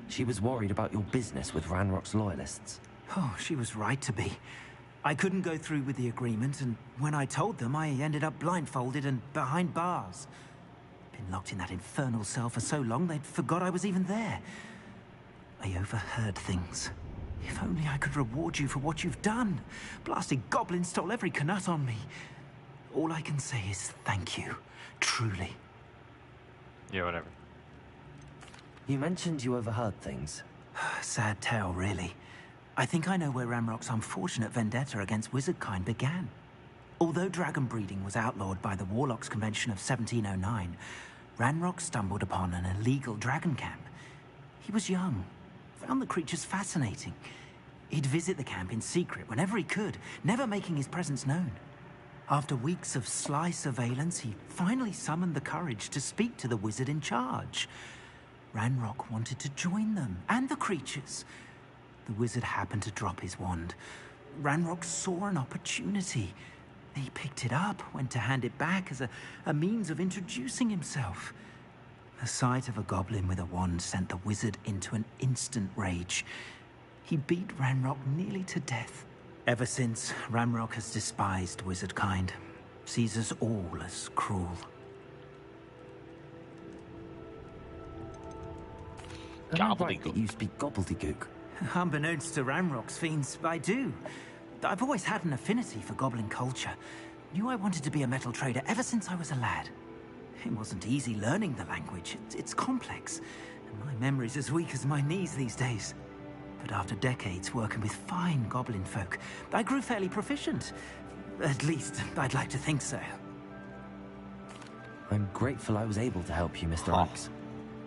She was worried about your business with Ranrock's loyalists. Oh, she was right to be. I couldn't go through with the agreement, and when I told them, I ended up blindfolded and behind bars. Been locked in that infernal cell for so long, they'd forgot I was even there. I overheard things. If only I could reward you for what you've done. Blasted goblin stole every canut on me. All I can say is thank you. Truly. Yeah, whatever. You mentioned you overheard things. Sad tale, really. I think I know where Ranrock's unfortunate vendetta against wizardkind began. Although dragon breeding was outlawed by the Warlocks Convention of 1709, Ranrock stumbled upon an illegal dragon camp. He was young, found the creatures fascinating. He'd visit the camp in secret whenever he could, never making his presence known. After weeks of sly surveillance, he finally summoned the courage to speak to the wizard in charge. Ranrock wanted to join them, and the creatures. The wizard happened to drop his wand. Ranrock saw an opportunity. He picked it up, went to hand it back as a means of introducing himself. The sight of a goblin with a wand sent the wizard into an instant rage. He beat Ranrock nearly to death. Ever since, Ranrock has despised wizardkind, sees us all as cruel. Am I right that you speak gobbledygook? Unbeknownst to Ranrock's fiends, I do. I've always had an affinity for goblin culture. Knew I wanted to be a metal trader ever since I was a lad. It wasn't easy learning the language. It's complex, and my memory's as weak as my knees these days. But after decades working with fine goblin folk, I grew fairly proficient. At least, I'd like to think so. I'm grateful I was able to help you, Mr. Oakes.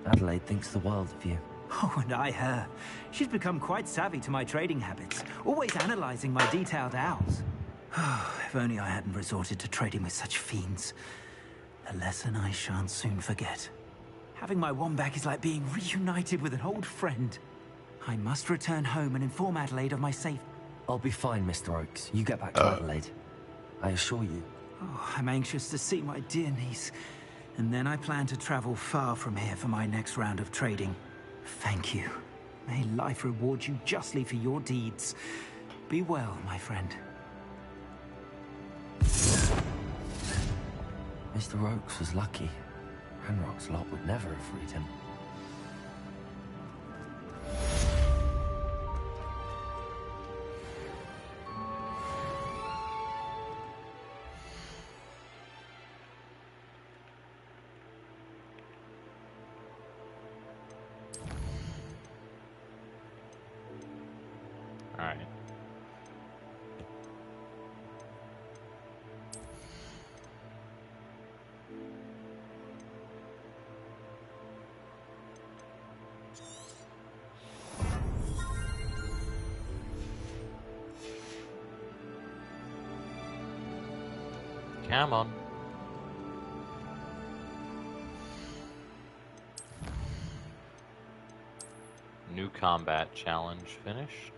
Adelaide thinks the world of you. Oh, and I her. She's become quite savvy to my trading habits, always analyzing my detailed owls. If only I hadn't resorted to trading with such fiends. A lesson I shan't soon forget. Having my wand back is like being reunited with an old friend. I must return home and inform Adelaide of my safe... I'll be fine, Mr. Oakes. You get back to Adelaide. I assure you. Oh, I'm anxious to see my dear niece. And then I plan to travel far from here for my next round of trading. Thank you. May life reward you justly for your deeds. Be well, my friend. Mr. Oakes was lucky. Ranrock's lot would never have freed him. Alright. Come on. New combat challenge finished.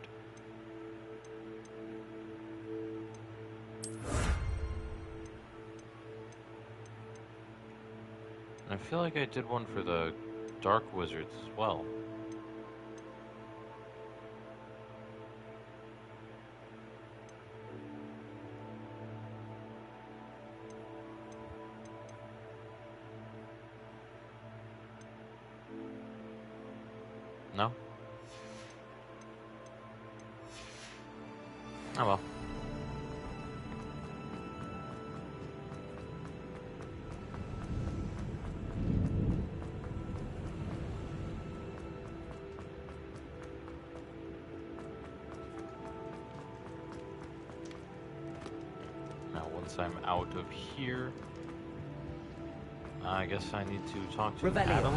I feel like I did one for the Dark Wizards as well. No? Oh well. Now once I'm out of here, I guess I need to talk to Adelaide.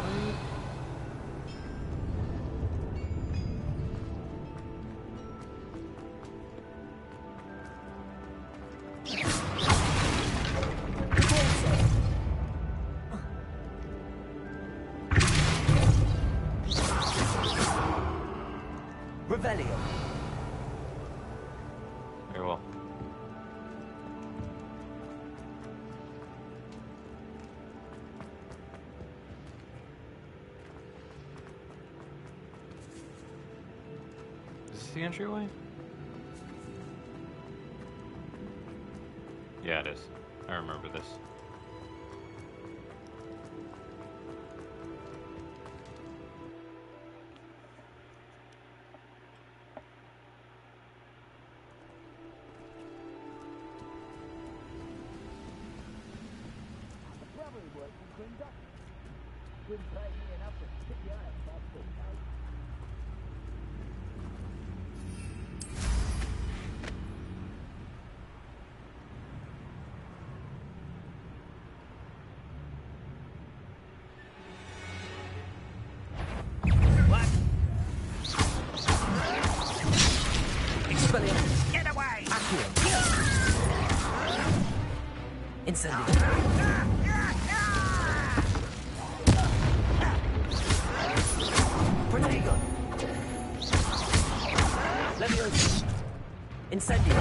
Very well. Is this the entryway? Yeah, it is. I remember this. Get away! Incendio. Protego. Leviosa. Incendio.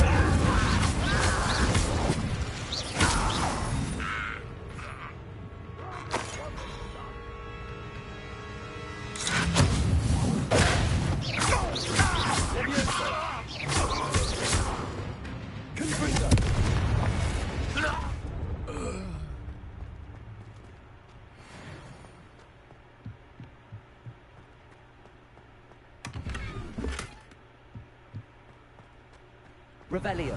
Revelio.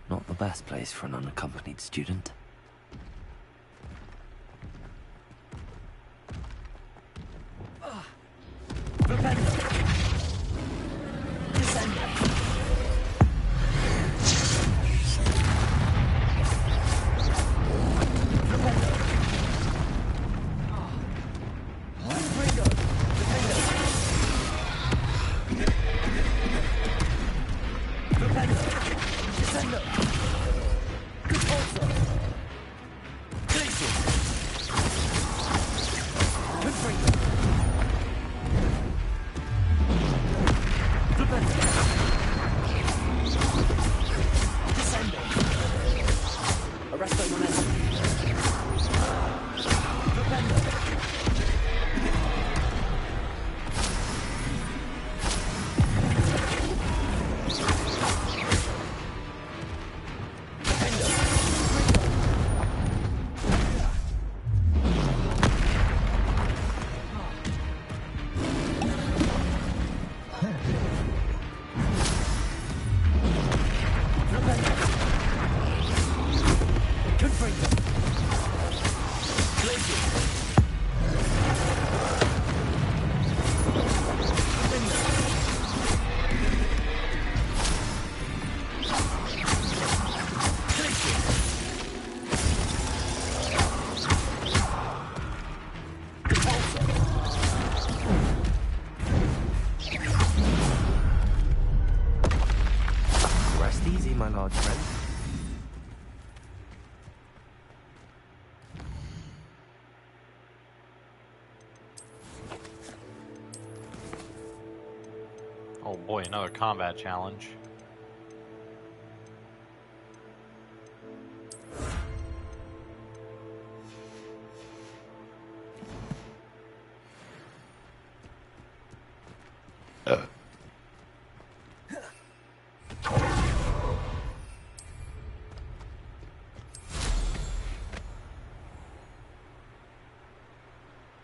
Not the best place for an unaccompanied student. Rest easy, my large friend. Oh boy, another combat challenge.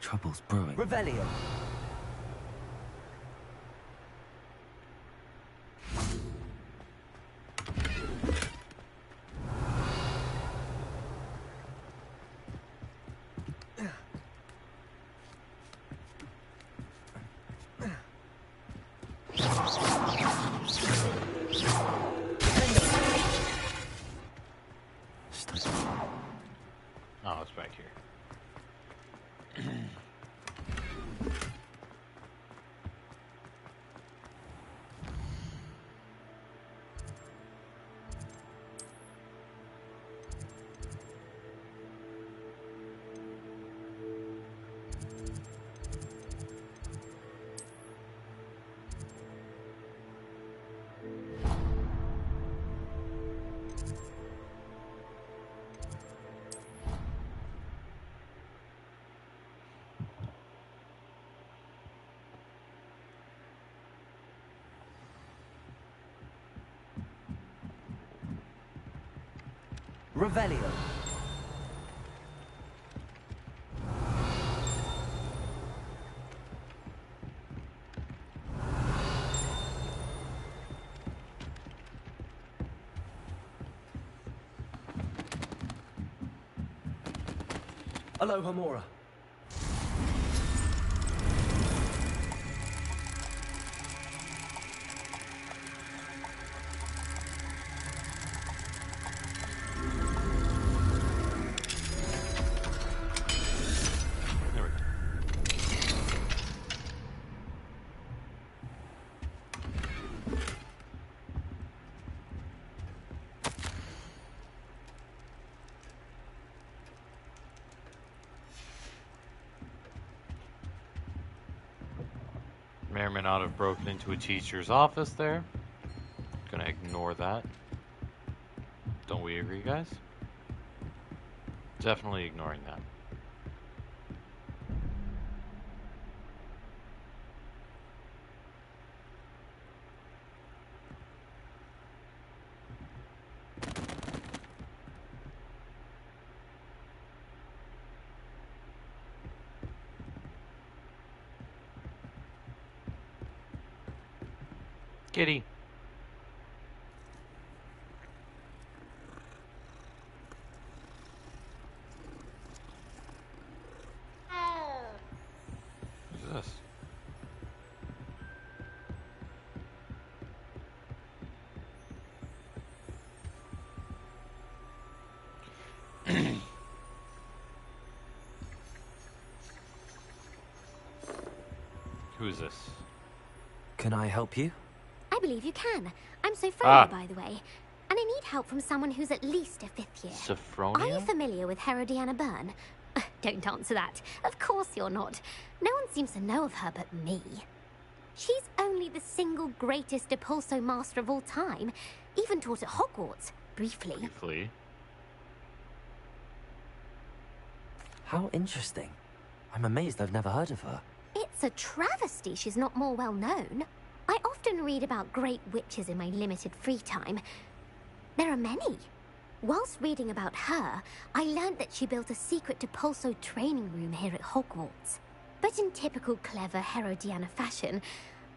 Trouble's brewing. Revelio. Oh, it's back here. Revelio. Aloha Mora. May or may not have broken into a teacher's office there. Gonna ignore that. Don't we agree, guys? Definitely ignoring that. Kitty. Who's this? Who's this? Can I help you? I believe you can. I'm Sophronia, by the way. And I need help from someone who's at least a 5th year. Sophronia? Are you familiar with Herodiana Byrne? Don't answer that. Of course you're not. No one seems to know of her but me. She's only the single greatest Depulso master of all time. Even taught at Hogwarts, briefly. Briefly? How interesting. I'm amazed I've never heard of her. It's a travesty she's not more well known. I often read about great witches in my limited free time. There are many. Whilst reading about her, I learned that she built a secret Depulso training room here at Hogwarts. But in typical clever Herodiana fashion,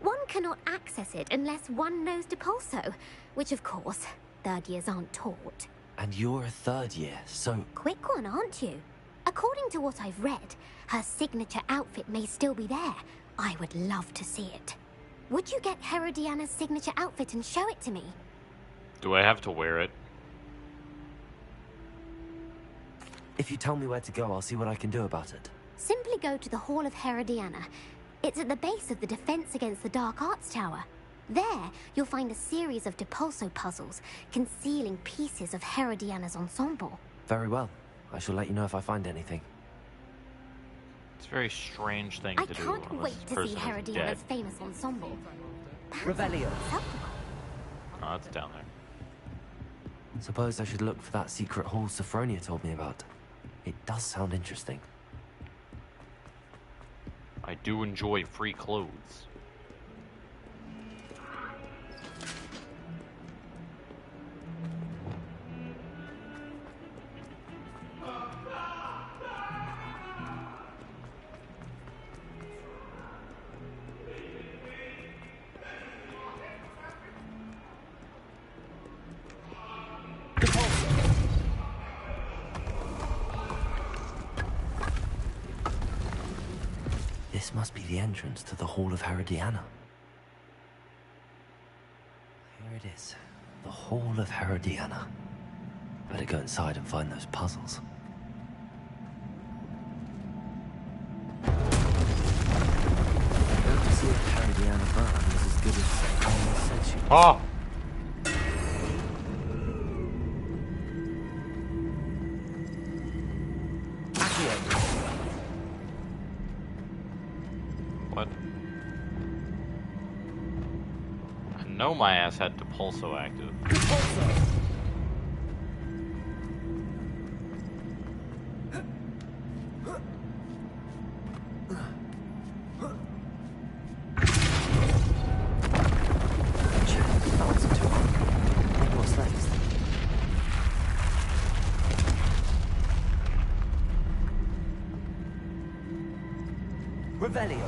one cannot access it unless one knows Depulso, which of course, 3rd years aren't taught. And you're a 3rd year, so... Quick one, aren't you? According to what I've read, her signature outfit may still be there. I would love to see it. Would you get Herodiana's signature outfit and show it to me? Do I have to wear it? If you tell me where to go, I'll see what I can do about it. Simply go to the Hall of Herodiana. It's at the base of the Defense Against the Dark Arts Tower. There, you'll find a series of Depulso puzzles concealing pieces of Herodiana's ensemble. Very well. I shall let you know if I find anything. It's a very strange thing I to do. can't when wait this to see person is dead. Herodiana's famous ensemble. Revelio. Oh, it's down there. Suppose I should look for that secret hall Sophronia told me about. It does sound interesting. I do enjoy free clothes. This must be the entrance to the Hall of Herodiana. Here it is. The Hall of Herodiana. Better go inside and find those puzzles. Going to see if Herodiana Byrne was as good as Sophronia said she was. Oh! What? I know my ass had Depulso active. What's next? Revelio.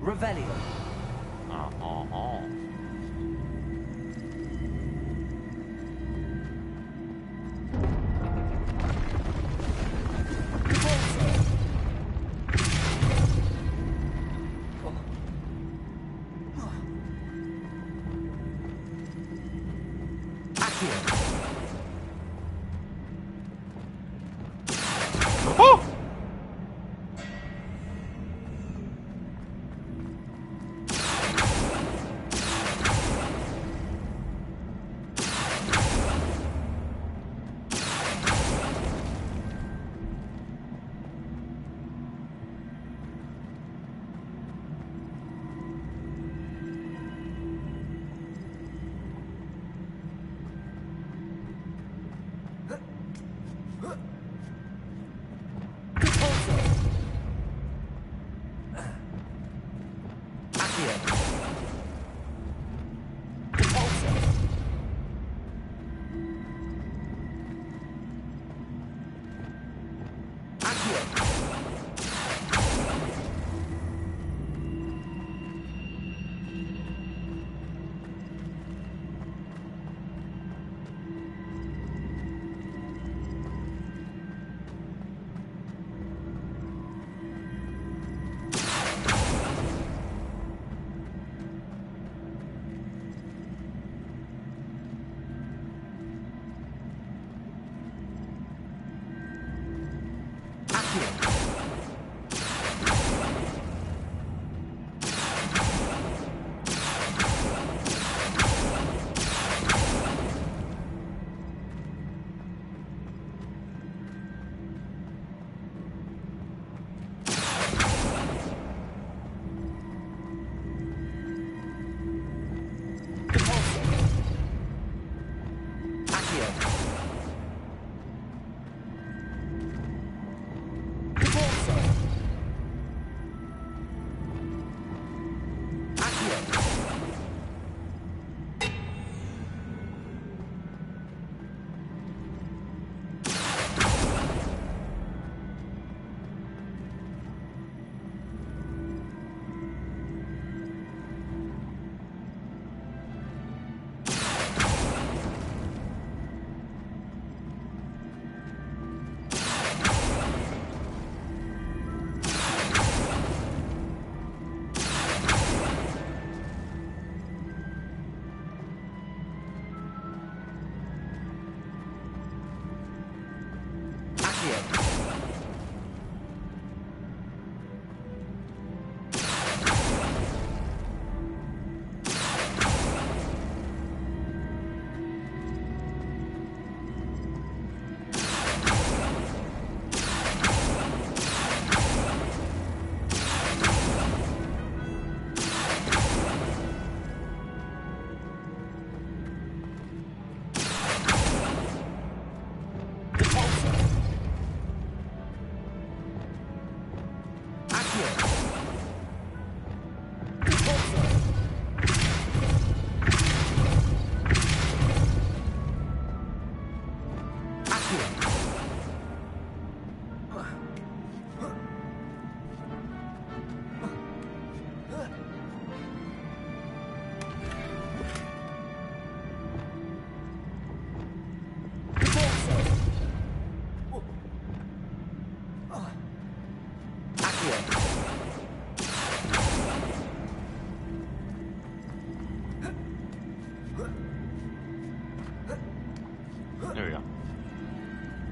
Revelio.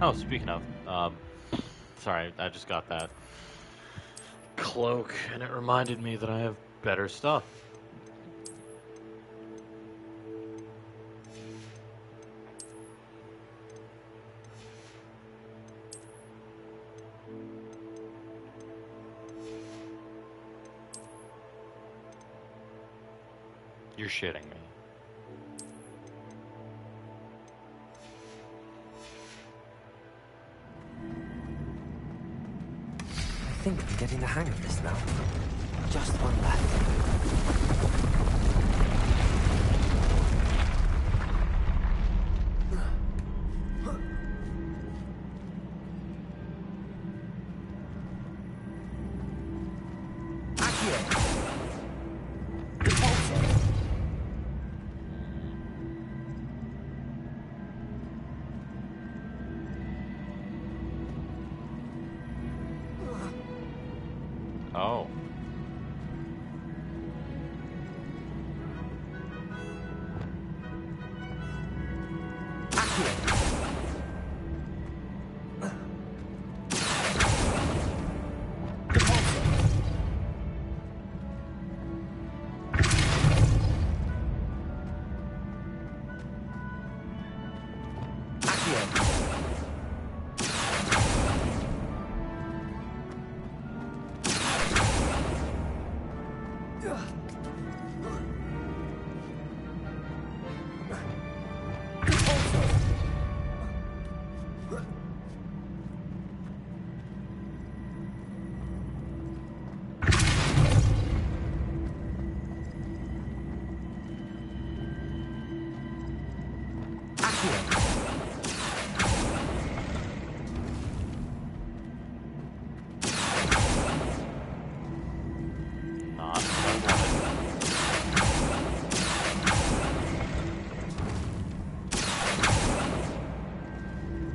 Oh, speaking of, sorry, I just got that cloak, and it reminded me that I have better stuff. You're shitting me. I think I'm getting the hang of this now. Just one left. Oh.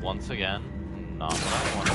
Once again, not what I wanted.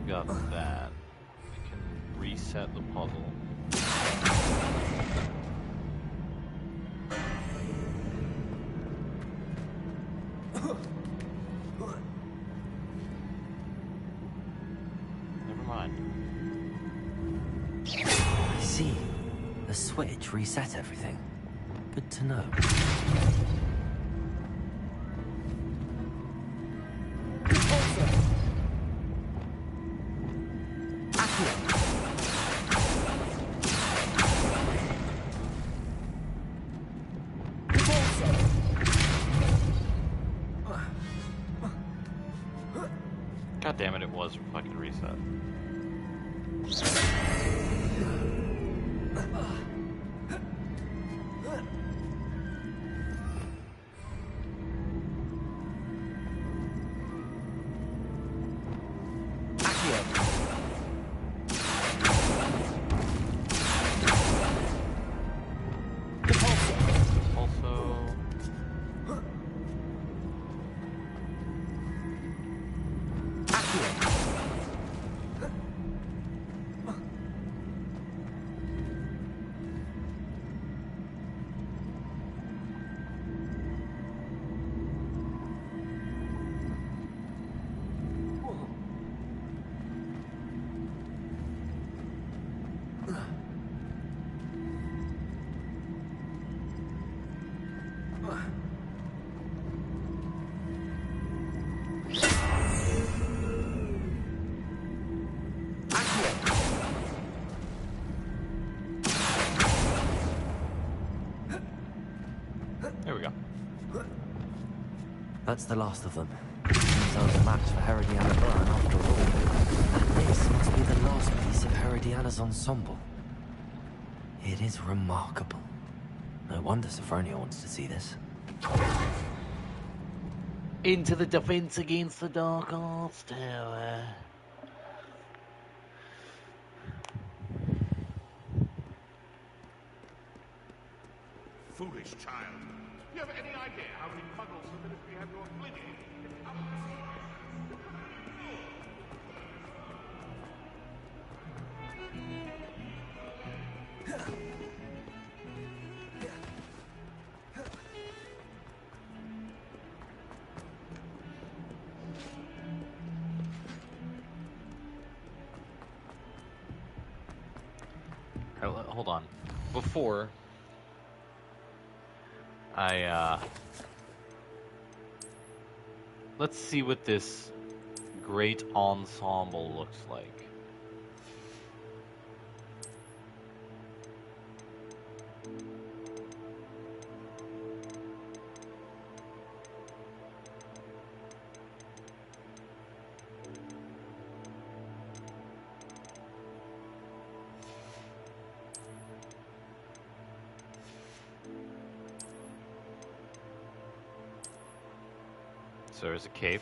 got that. We can reset the puzzle. Never mind. I see. The switch reset everything. Good to know. God damn it, it was fucking reset. There we go. That's the last of them. Seems I was a match for Herodiana Byrne after all. And this must be the last piece of Herodiana's ensemble. It is remarkable. No wonder Sophronia wants to see this. Into the Defense Against the Dark Arts Tower. Foolish child. Do you have any idea how many muggles the ministry have to obliviate? Hold on. Before let's see what this great ensemble looks like. So there's a cape.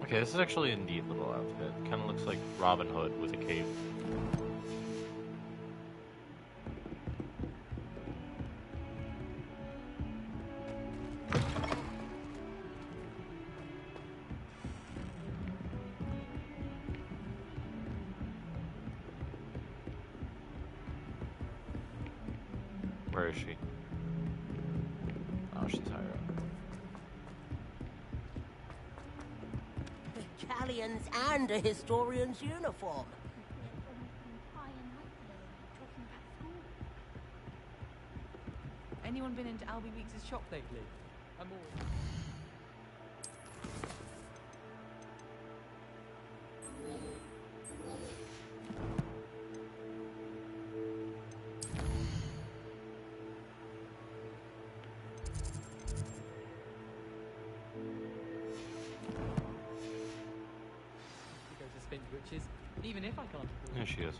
Okay, this is actually a neat little outfit. Kind of looks like Robin Hood with a cape. Where is she? Oh, she's higher up. Galleons and a historian's uniform. Anyone been into Albie Weeks' shop lately? I'm always... witches, even if I can't afford There she is.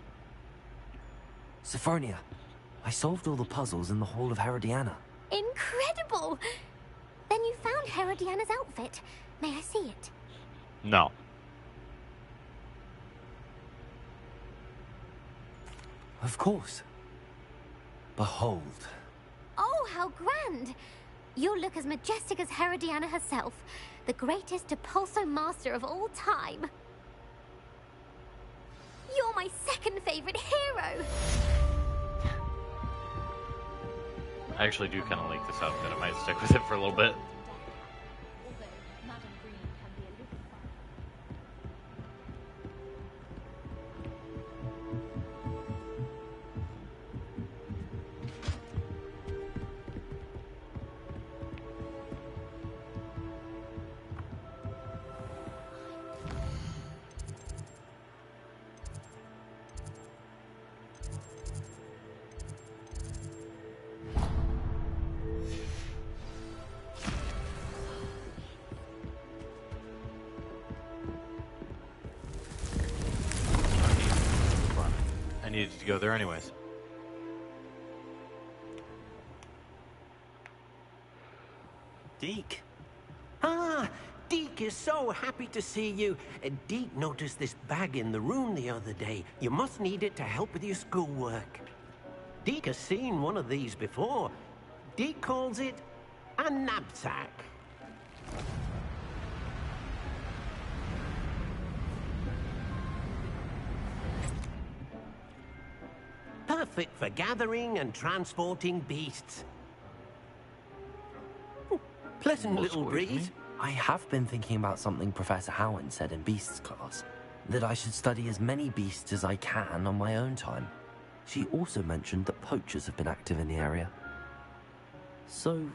Sophronia, I solved all the puzzles in the Hall of Herodiana. Incredible! Then you found Herodiana's outfit. May I see it? No. Of course. Behold. Oh, how grand! You'll look as majestic as Herodiana herself, the greatest Depulso master of all time. You're my second favorite hero! I actually do kind of like this outfit. I might stick with it for a little bit. I needed to go there anyways. Deke. Ah, Deke is so happy to see you. Deke noticed this bag in the room the other day. You must need it to help with your schoolwork. Deke has seen one of these before. Deke calls it a knapsack. Perfect for gathering and transporting beasts. Pleasant little breeze. I have been thinking about something Professor Howard said in Beasts class. That I should study as many beasts as I can on my own time. She also mentioned that poachers have been active in the area. So,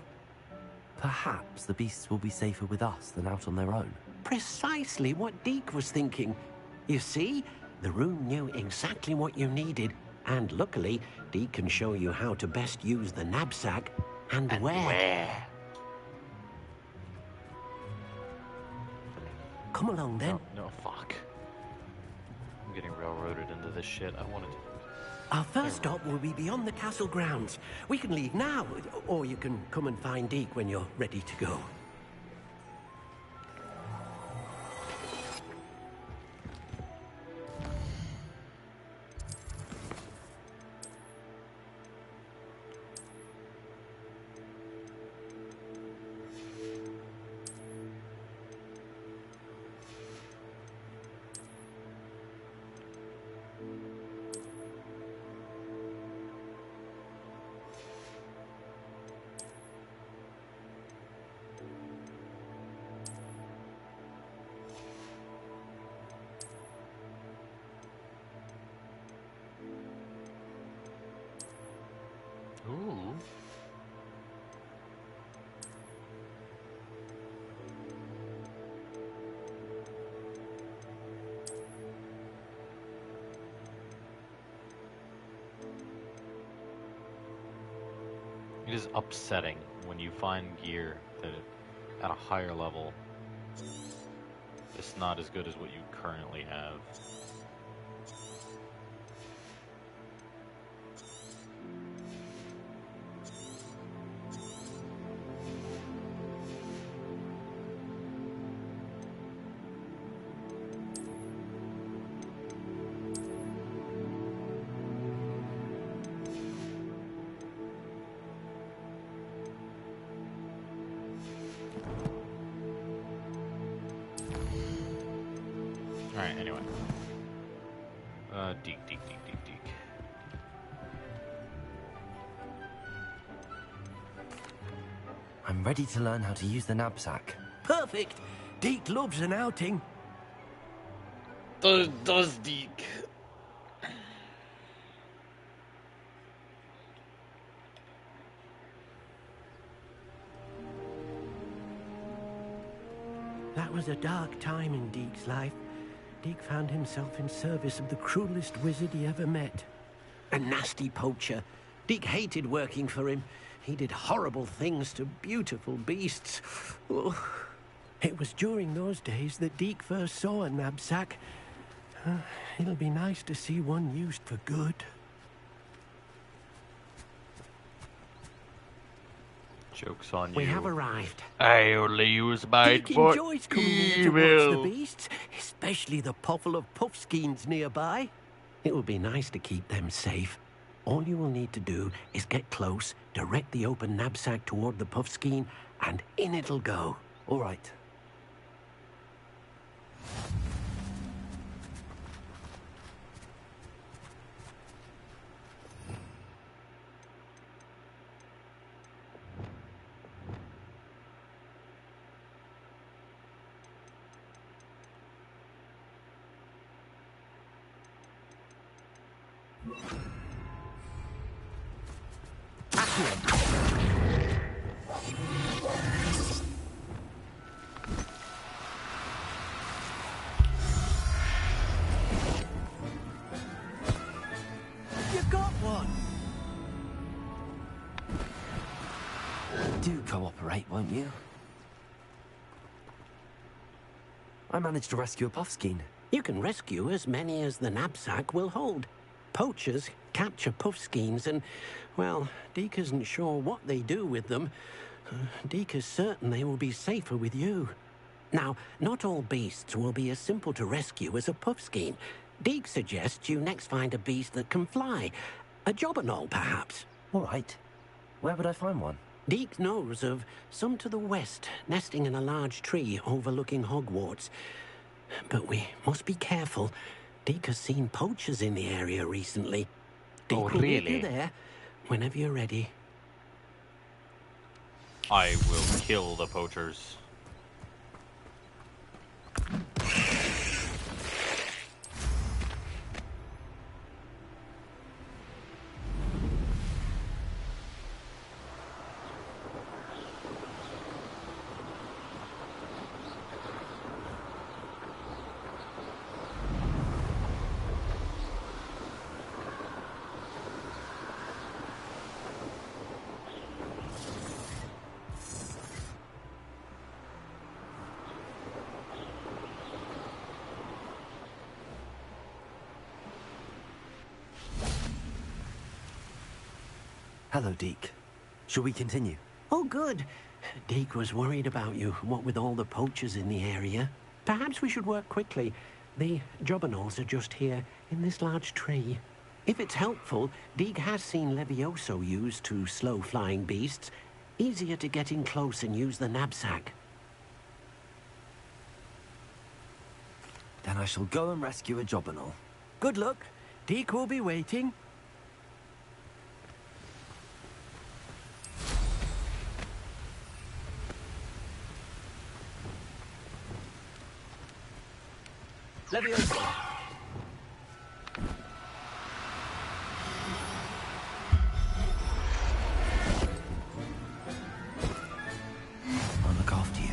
perhaps the beasts will be safer with us than out on their own. Precisely what Deke was thinking. You see, the room knew exactly what you needed, and luckily, Deke can show you how to best use the knapsack and where. Come along then. No, fuck. I'm getting railroaded into this shit. I wanted to. Our first stop will be beyond the castle grounds. We can leave now, or you can come and find Deke when you're ready to go. Ooh. It is upsetting when you find gear that at a higher level is not as good as what you currently have. Alright, anyway. Deke. I'm ready to learn how to use the knapsack. Perfect! Deke loves an outing. Does Deke? That was a dark time in Deke's life. Deke found himself in service of the cruelest wizard he ever met. A nasty poacher. Deke hated working for him. He did horrible things to beautiful beasts. Oh. It was during those days that Deke first saw a knapsack It'll be nice to see one used for good. Joke's on We you. have arrived. I only use mine Dick for enjoys coming here to watch the beasts, especially the puffle of puffskeins nearby. It will be nice to keep them safe. All you will need to do is get close, direct the open knapsack toward the puffskein, and in it'll go. All right. You got one! Do cooperate, won't you? I managed to rescue a puffskein. You can rescue as many as the knapsack will hold. Poachers capture puffskeins and, well, Deke isn't sure what they do with them. Deke is certain they will be safer with you. Now, not all beasts will be as simple to rescue as a puffskein. Deke suggests you next find a beast that can fly. A jobberknoll, perhaps. All right. Where would I find one? Deke knows of some to the west, nesting in a large tree overlooking Hogwarts. But we must be careful. Deke has seen poachers in the area recently. Deke will meet you there whenever you're ready. I will kill the poachers. Hello, Deke. Shall we continue? Oh, good. Deke was worried about you, what with all the poachers in the area. Perhaps we should work quickly. The jobberknolls are just here, in this large tree. If it's helpful, Deke has seen Levioso used to slow flying beasts. Easier to get in close and use the knapsack. Then I shall go and rescue a jobberknoll. Good luck. Deke will be waiting. Levioso! I'll look after you.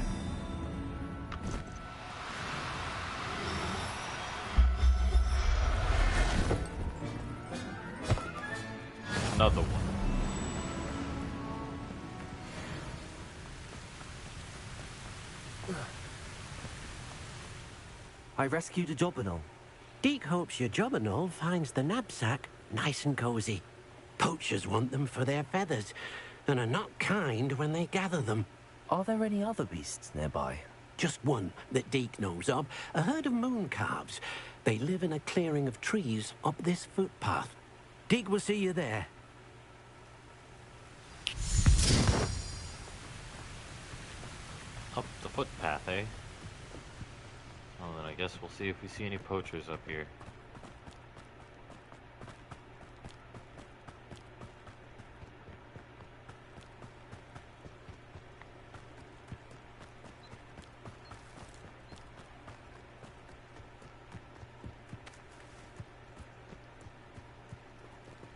Another one. I rescued a jobberknoll. Deke hopes your jobberknoll finds the knapsack nice and cozy. Poachers want them for their feathers, and are not kind when they gather them. Are there any other beasts nearby? Just one that Deke knows of, a herd of moon calves. They live in a clearing of trees up this footpath. Deke will see you there. Up the footpath, eh? Well, then I guess we'll see if we see any poachers up here.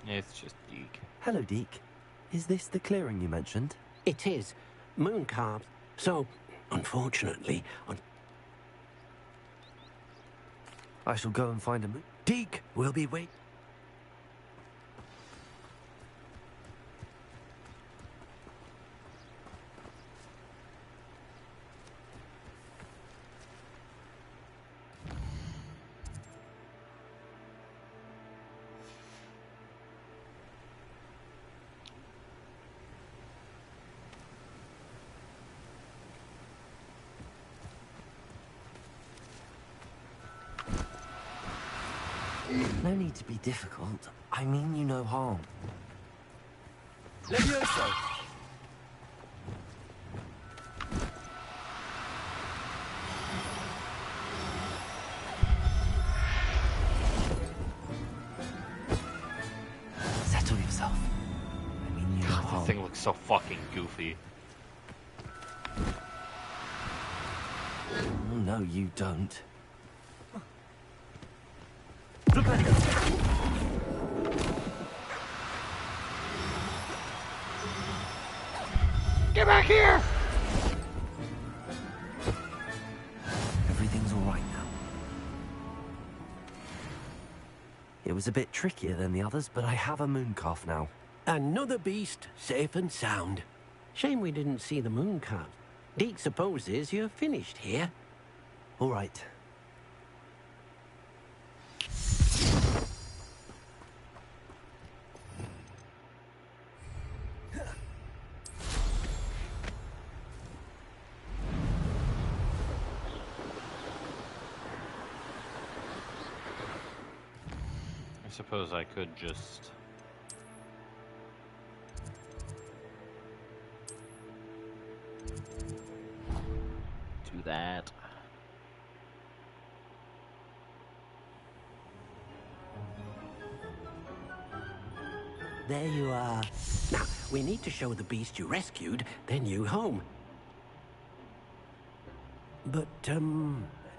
It's just Deke. Hello, Deke. Is this the clearing you mentioned? It is. Moon calves. So, unfortunately, I shall go and find a moon. Deke will be waiting. No need to be difficult. I mean you no harm. Levioso! Settle yourself. I mean you no God, harm. this thing looks so fucking goofy. No, you don't. Get back here! Everything's all right now. It was a bit trickier than the others, but I have a moon calf now. Another beast, safe and sound. Shame we didn't see the moon calf. Deke supposes you're finished here. All right. I suppose I could just... do that. There you are. Now, we need to show the beast you rescued their new home. But,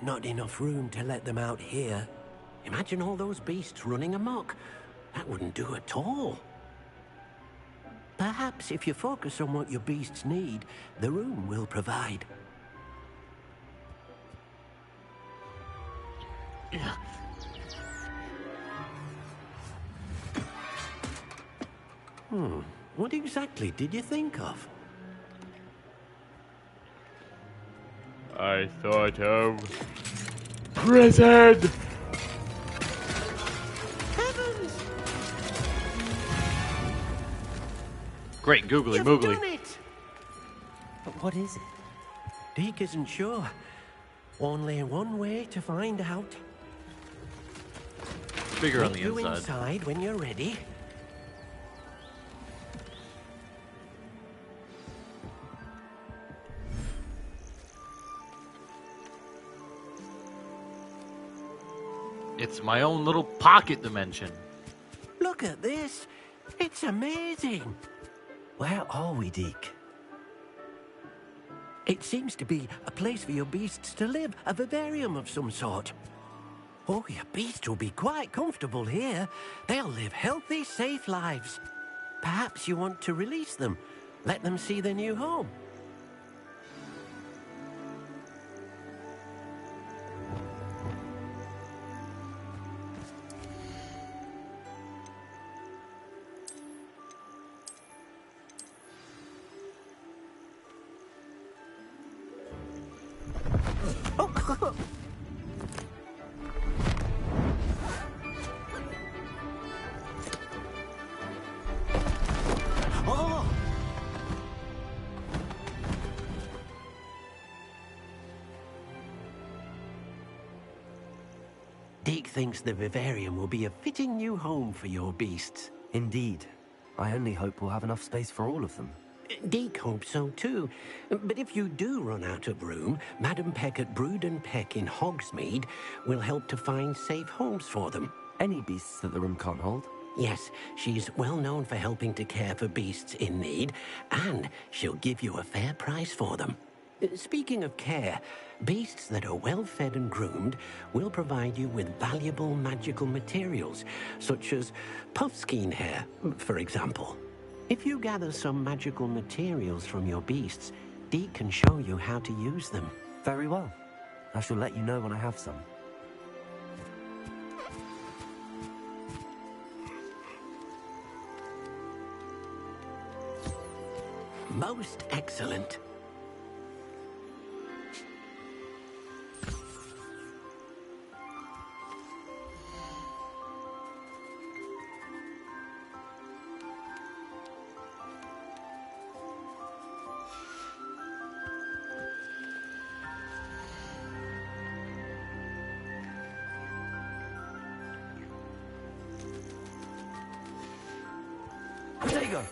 not enough room to let them out here. Imagine all those beasts running amok. That wouldn't do at all. Perhaps if you focus on what your beasts need, the room will provide. What exactly did you think of? I thought of... prison! Heavens! Great googly You've moogly. done it! But what is it? Deke isn't sure. Only one way to find out. Bigger on Meet the you inside. inside when you're ready. It's my own little pocket dimension. Look at this. It's amazing. Where are we, Deke? It seems to be a place for your beasts to live, a vivarium of some sort. Oh, your beasts will be quite comfortable here. They'll live healthy, safe lives. Perhaps you want to release them. Let them see their new home. Deke thinks the vivarium will be a fitting new home for your beasts. Indeed. I only hope we'll have enough space for all of them. Deke hopes so too. But if you do run out of room, Madam Peck at Brood and Peck in Hogsmeade will help to find safe homes for them. Any beasts that the room can't hold? Yes, she's well known for helping to care for beasts in need, and she'll give you a fair price for them. Speaking of care, beasts that are well fed and groomed will provide you with valuable magical materials, such as puffskein hair, for example. If you gather some magical materials from your beasts, Deke can show you how to use them. Very well. I shall let you know when I have some. Most excellent. go.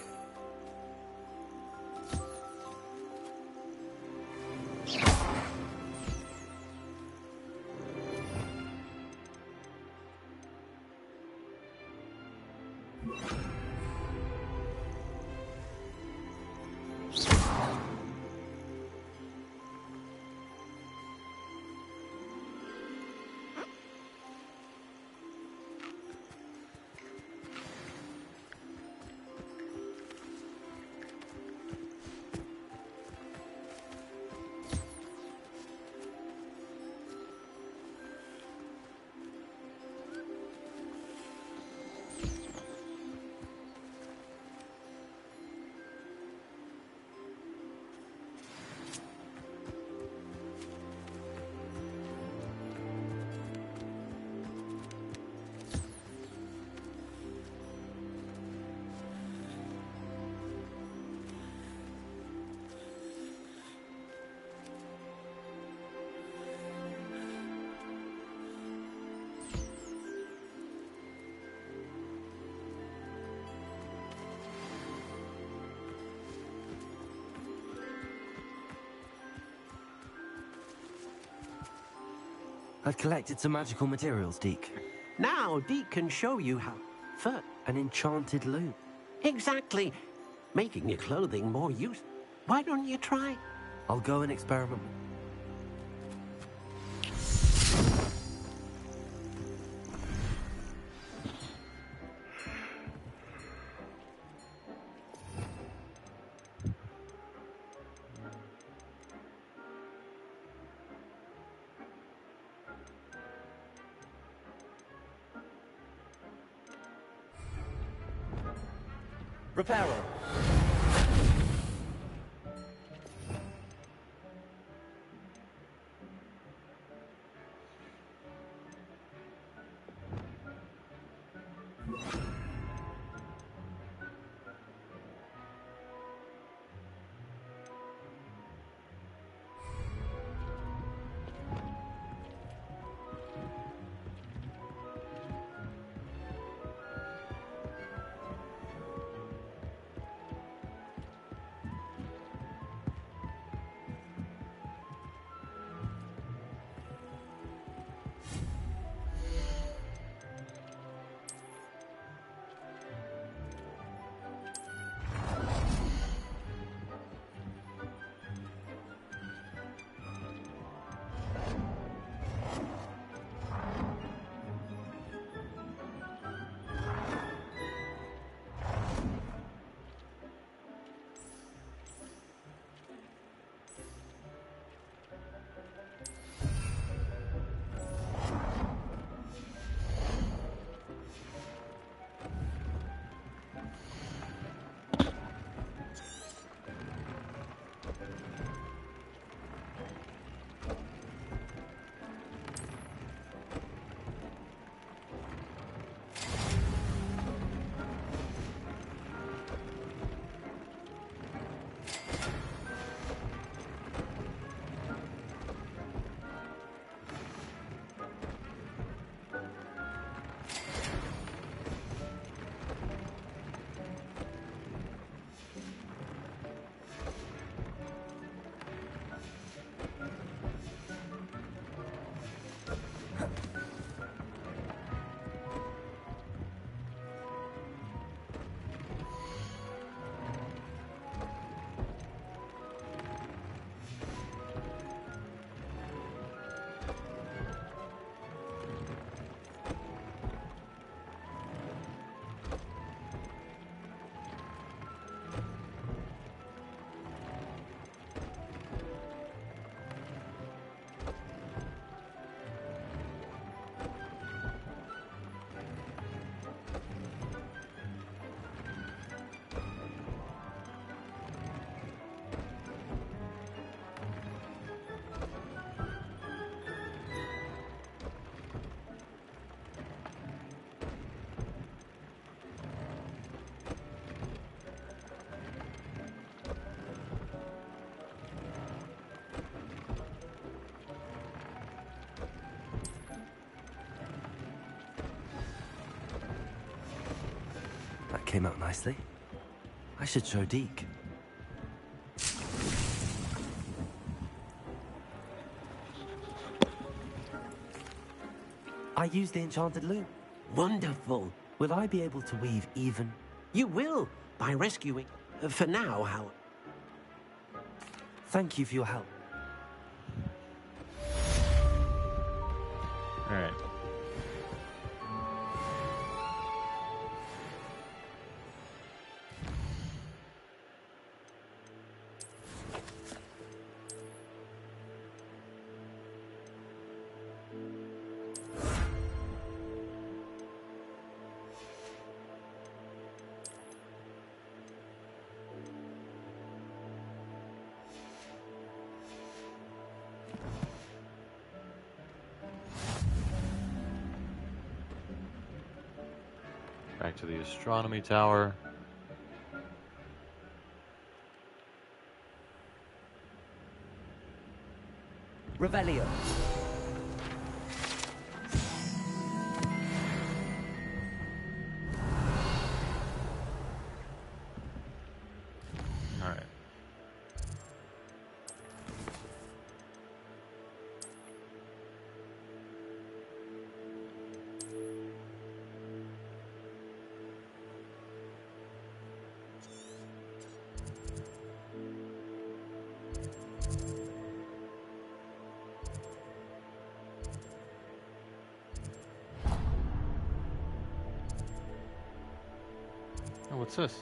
I've collected some magical materials, Deke. Now, Deke can show you how. First, an enchanted loom. Exactly. Making your clothing more use. Why don't you try? I'll go and experiment. Reparo. That came out nicely. I should show Deke. I used the enchanted loom. Wonderful. Will I be able to weave even? You will, by rescuing. For now, how? Thank you for your help. Alright. Back to the astronomy tower. Revelio. All right. Oh, what's this?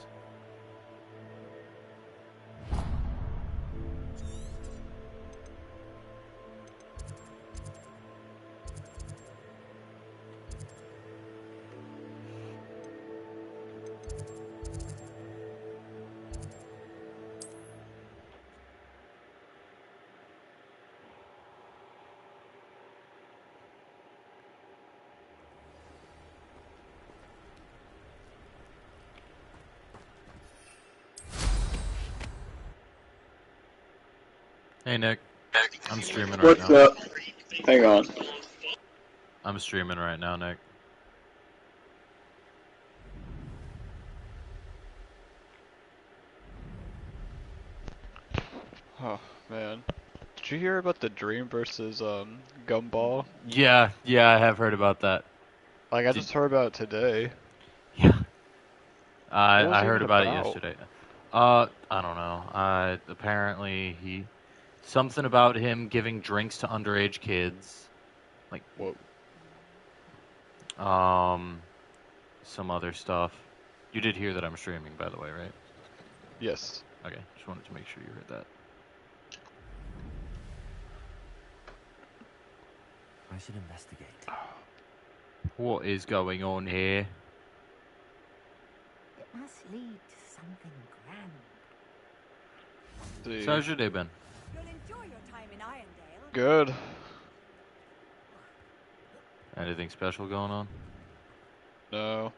Hey Nick, I'm streaming right now. What's up? Hang on. I'm streaming right now, Nick. Oh man, did you hear about the Dream versus Gumball? Yeah, I have heard about that. Like I just heard about it today. I heard about it yesterday. I don't know. Apparently something about him giving drinks to underage kids. Like what? Some other stuff. You did hear that I'm streaming, by the way, right? Yes. Okay, just wanted to make sure you heard that. I should investigate. What is going on here? It must lead to something grand. So how's your day been? You'll enjoy your time in Irondale. Good. Anything special going on? No.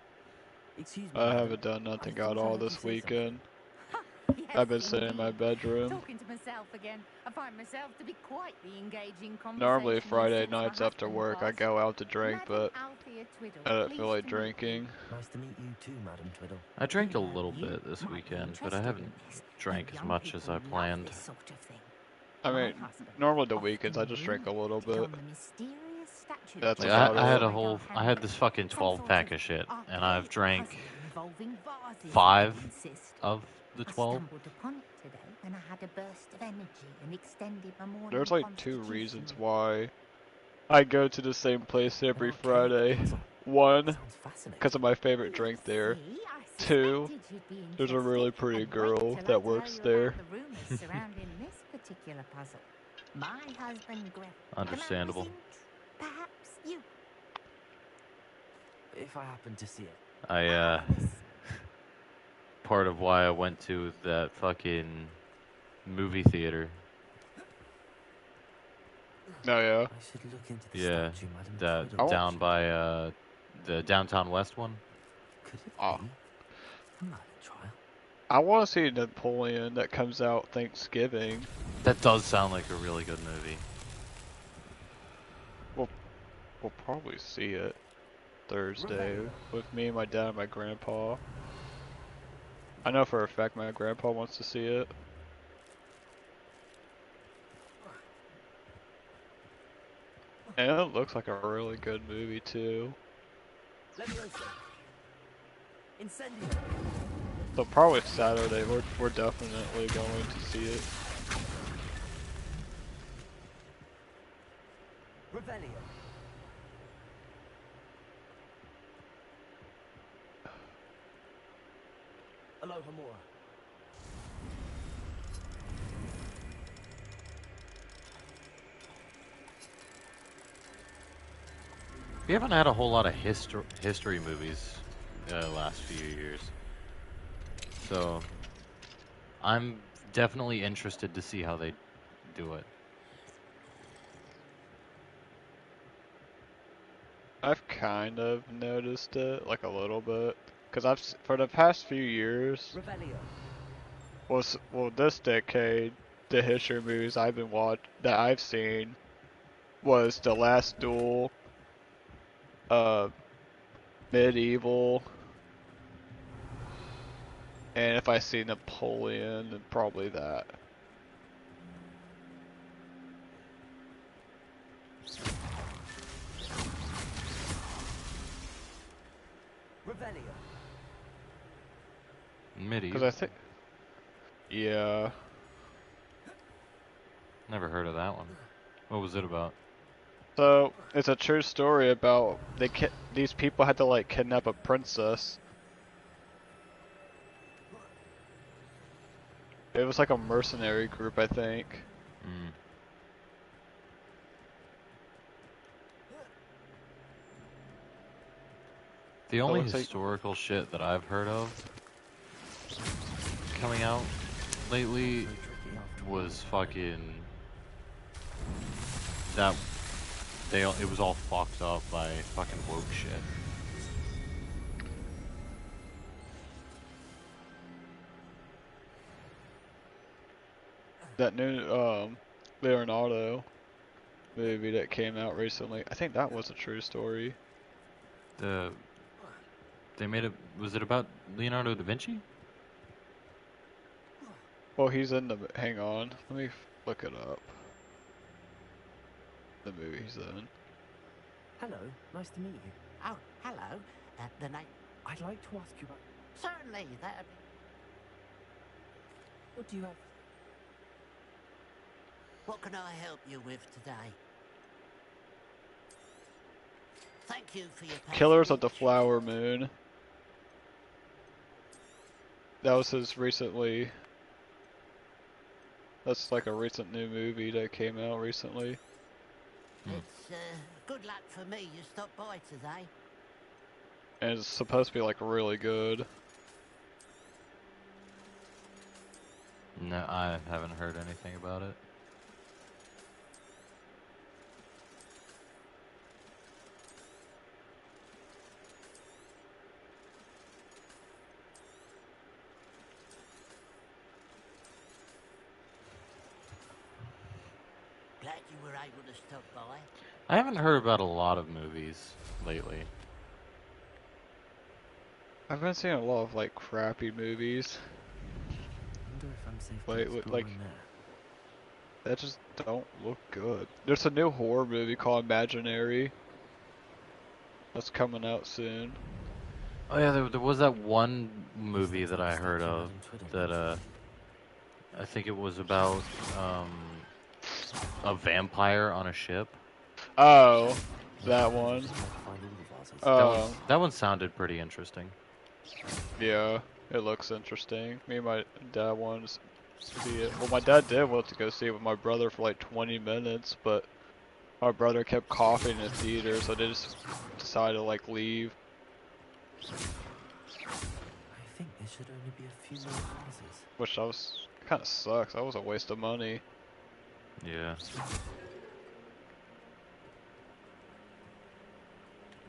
Excuse me. I haven't done nothing at all this weekend. I've been sitting in my bedroom. Talking to myself again. I find myself to be quite the engaging conversation. Normally Friday nights after work I go out to drink, but I don't feel like drinking. Nice to meet you too, Madam Twiddle. I drank a little bit this weekend, but I haven't drank as much as I planned. I mean, normally the weekends I just drink a little bit. That's Like, about I had this fucking 12-pack of shit, and I've drank 5 of the 12. There's like 2 reasons why I go to the same place every Friday. 1, because of my favorite drink there. 2, there's a really pretty girl that works there. Understandable. Perhaps you. If I happen to see it. Part of why I went to that fucking movie theater. Oh yeah. I should look into the Yeah, statue, Madam that Twiddle. down by the Downtown West one. Could it Oh. be? I might try. I want to see Napoleon that comes out Thanksgiving. That does sound like a really good movie. We'll probably see it Thursday with me and my dad and my grandpa. I know for a fact my grandpa wants to see it. And it looks like a really good movie too. So probably Saturday, we're definitely going to see it. Revelio. Alohomora. We haven't had a whole lot of history movies last few years, so I'm definitely interested to see how they do it. I've kind of noticed it, like a little bit, because for the past few years, well, this decade, the history movies that I've seen was The Last Duel, Medieval, and if I see Napoleon, then probably that. Revelio. Medieval. Because I think, yeah. Never heard of that one. What was it about? So it's a true story about these people had to like kidnap a princess. It was like a mercenary group, I think. Mm. The only historical shit that I've heard of coming out lately was fucking that it was all fucked up by fucking woke shit. That new Leonardo movie that came out recently, I think that was a true story. They made it. Was it about Leonardo da Vinci? Well, he's in the. Hang on, let me look it up. The movie he's in. Hello, nice to meet you. Oh, hello. The name... I'd like to ask you about... Certainly, that'd be... What do you have? What can I help you with today? Thank you for your patronage. Killers of the Flower Moon. That was his recently. That's like a recent new movie that came out recently. It's good luck for me you stopped by today. And it's supposed to be like really good. No, I haven't heard anything about it. Glad you were able to stop by. I haven't heard about a lot of movies lately. I've been seeing a lot of like crappy movies. I wonder if I'm safe Like to explore in there. that just don't look good. There's a new horror movie called Imaginary that's coming out soon. Oh yeah, there was that one movie that I heard of that I think it was about a vampire on a ship. Oh, that one. That one sounded pretty interesting. Yeah, it looks interesting. Me and my dad wanted to see it. Well, my dad did want to go see it with my brother for like 20 minutes, but my brother kept coughing in the theater, so they just decided to like leave. I think there should only be a few more houses. Which kind of sucks. That was a waste of money. Yeah.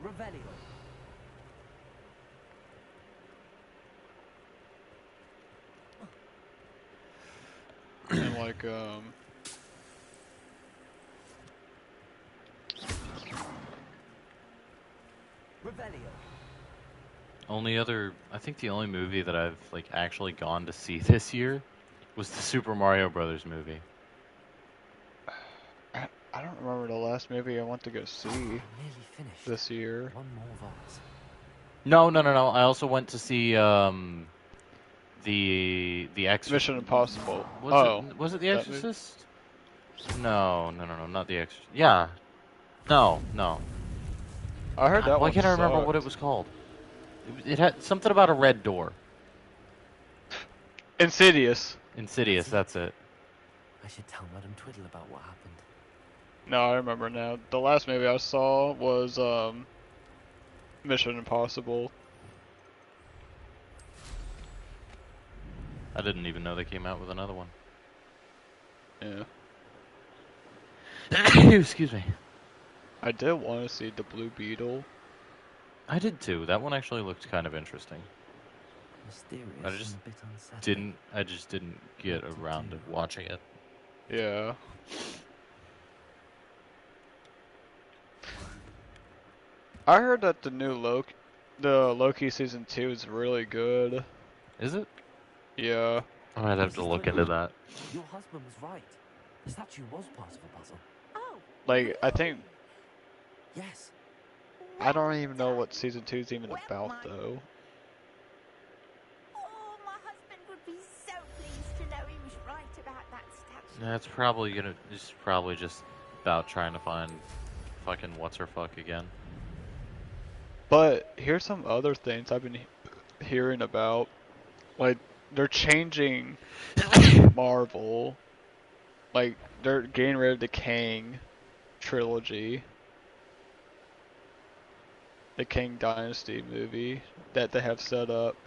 Revelio. And like, Revelio. I think the only movie that I've like actually gone to see this year was the Super Mario Brothers movie. I don't remember the last movie I went to go see this year. One more vase. No. I also went to see the Exorcist. Mission Impossible. Was it The Exorcist? No, not The Exorcist. Yeah. No. I heard that one. Why can't I remember what it was called? It had something about a red door. Insidious. Insidious, that's it. I should tell Madame Twiddle about what happened. No, I remember now. The last movie I saw was Mission Impossible. I didn't even know they came out with another one. Yeah. Excuse me. I did want to see the Blue Beetle. I did too. That one actually looked kind of interesting. Mysterious and a bit unsettling. I just didn't get around to watching it. Yeah. I heard that the new Loki season 2 is really good. Is it? Yeah. I might have to look into that. Your husband was right. The statue was part of a puzzle. Oh. Like, I think... Yes. I don't even know what season 2 is even about, though. Oh, my husband would be so pleased to know he was right about that statue. Yeah, it's probably just about trying to find fucking what's-her-fuck again. But here's some other things I've been hearing about. Like, they're changing Marvel. Like, they're getting rid of the Kang trilogy. The Kang Dynasty movie that they have set up.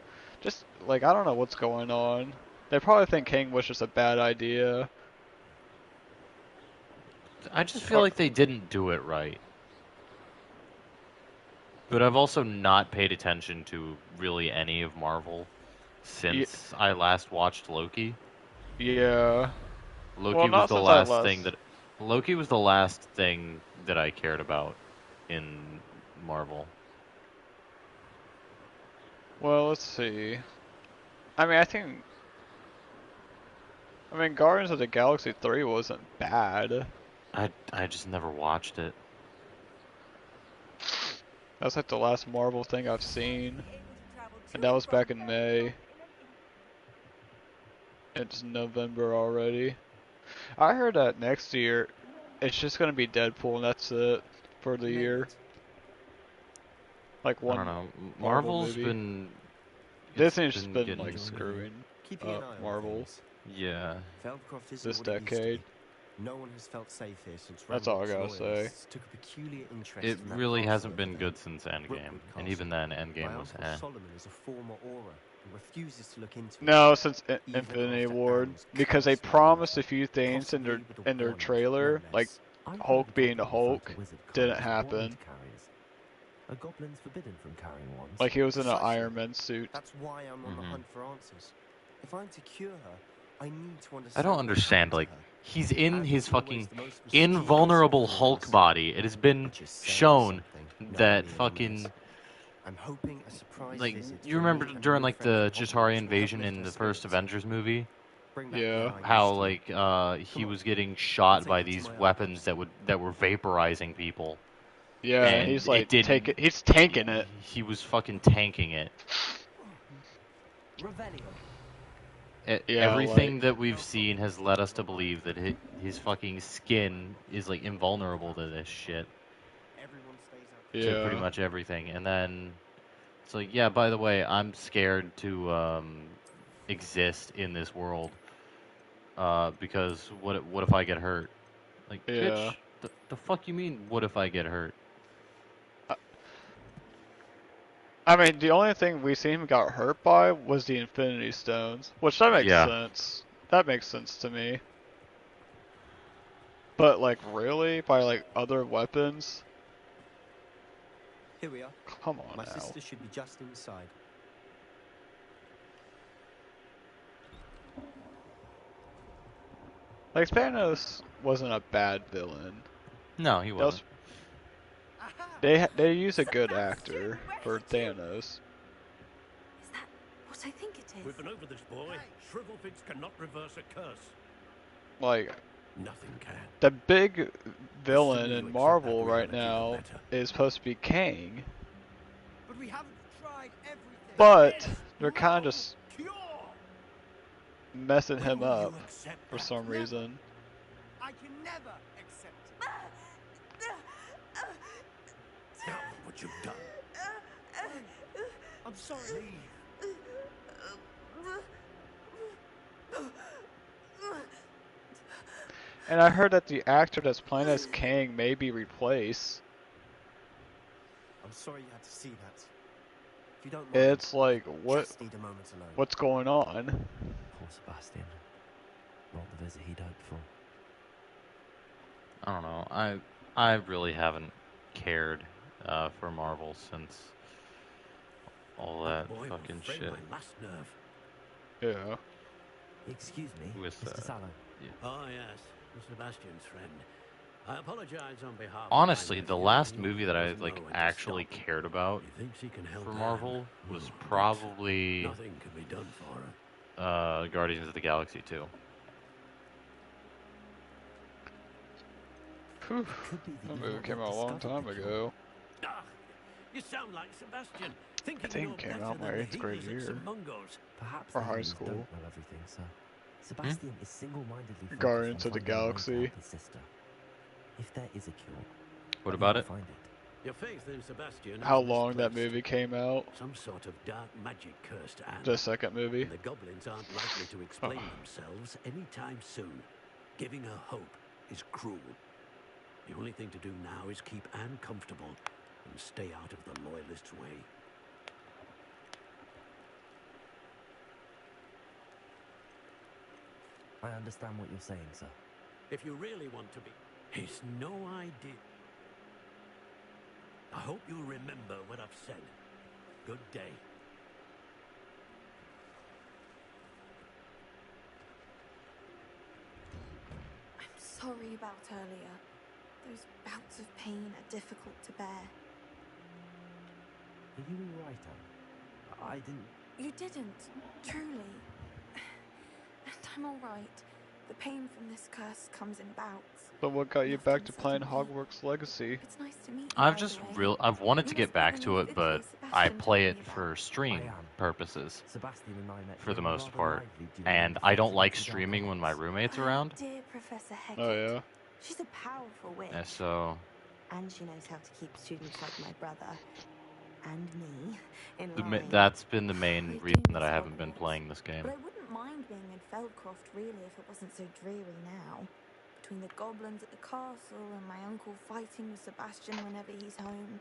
Just, like, I don't know what's going on. They probably think Kang was just a bad idea. I just feel like they didn't do it right. But I've also not paid attention to really any of Marvel since I last watched Loki. Yeah. Loki was the last thing that I cared about in Marvel. Well, let's see. I mean, Guardians of the Galaxy 3 wasn't bad. I just never watched it. That's like the last Marvel thing I've seen. And that was back in May. It's November already. I heard that next year it's just gonna be Deadpool and that's it for the year. Like one. I don't know. Marvel Marvel's movie. been Disney's been like screwing up Marvel. Yeah. This decade. No one has felt safe here since that's all I gotta say. Took a peculiar interest It in really hasn't been good since Endgame, and even then, Endgame was eh. Solomon is a former Aura and refuses to look into No, since Infinity War, because they promised a few things in their trailer, like Hulk being the Hulk, didn't happen. A goblin's forbidden from carrying wands. Like he was in an Iron Man suit. That's why I'm on the hunt for answers. If I'm to cure her, I need to understand. I don't understand. Like he's in his fucking invulnerable Hulk body. It has been shown that fucking. I'm hoping a surprise like you remember during like the Chitauri invasion in the first Avengers movie? Yeah. How like he was getting shot by these weapons that were vaporizing people. Yeah, and he's like he's tanking it. He was fucking tanking it. Everything that we've seen has led us to believe that his fucking skin is like invulnerable to this shit. To pretty much everything, and then it's like, yeah, by the way, I'm scared to exist in this world because what if I get hurt? Like, bitch, the fuck you mean? What if I get hurt? I mean, the only thing we seen him got hurt by was the Infinity Stones, which that makes sense. That makes sense to me. But like, really, by like other weapons? Here we are. Come on My now. sister should be just inside. Like Thanos wasn't a bad villain. No, he wasn't. They use a good actor for Thanos. I think it is. We've been over this, boy. Shrivelfigs cannot reverse a curse. Like, Nothing can. the big villain in Marvel right now is supposed to be Kang. But we haven't tried everything. But they're kind of just messing him up for some reason. I can never accept it. Now, what you've done. I'm sorry. And I heard that the actor that's playing as Kang may be replaced. I'm sorry you had to see that. If you don't mind, It's like, what? just need a moment alone. What's going on? Poor Sebastian. Not the visit he'd hoped for. I don't know. I really haven't cared for Marvel since all that fucking shit. My last nerve. Yeah. Excuse me, With, Mr. Sallow. Yeah. Oh, yes. Sebastian's friend. I apologize on behalf Honestly, of the last movie that I actually cared about for Marvel was probably Nothing can be done for her. Guardians of the Galaxy 2. Whew. That movie came out a long time ago. Ah, you sound like Sebastian. I think it came out my 8th grade year. Perhaps Or the high healers school. don't know everything, sir. Sebastian is single-mindedly focused Guardians on of the finding a way to Galaxy. help his sister. If there is a cure, What he about will it? find it. Your faith in Sebastian How is long that misplaced. movie came out? Some sort of dark magic cursed Anne. The second movie? And the goblins aren't likely to explain themselves anytime soon. Giving her hope is cruel. The only thing to do now is keep Anne comfortable and stay out of the Loyalists' way. I understand what you're saying, sir. If you really want to be... It's no idea. I hope you'll remember what I've said. Good day. I'm sorry about earlier. Those bouts of pain are difficult to bear. Are you all right, Anne? I didn't... You didn't, truly. And I'm all right. The pain from this curse comes in bouts. But what got you back to playing Hogwarts Legacy? It's nice to meet you. I've wanted to get back to it, but I play it for stream purposes Sebastian and I met for the during a most rather part, lively duel and in I don't Fawlty like Dark streaming when my Arts. roommate's around. Dear Professor Hecat. Oh yeah. She's a powerful witch. And so And she knows how to keep students like my brother and me in line. that's been the main reason that I haven't been playing this game. But I wouldn't mind being in Feldcroft, really, if it wasn't so dreary now. Between the goblins at the castle and my uncle fighting with Sebastian whenever he's home.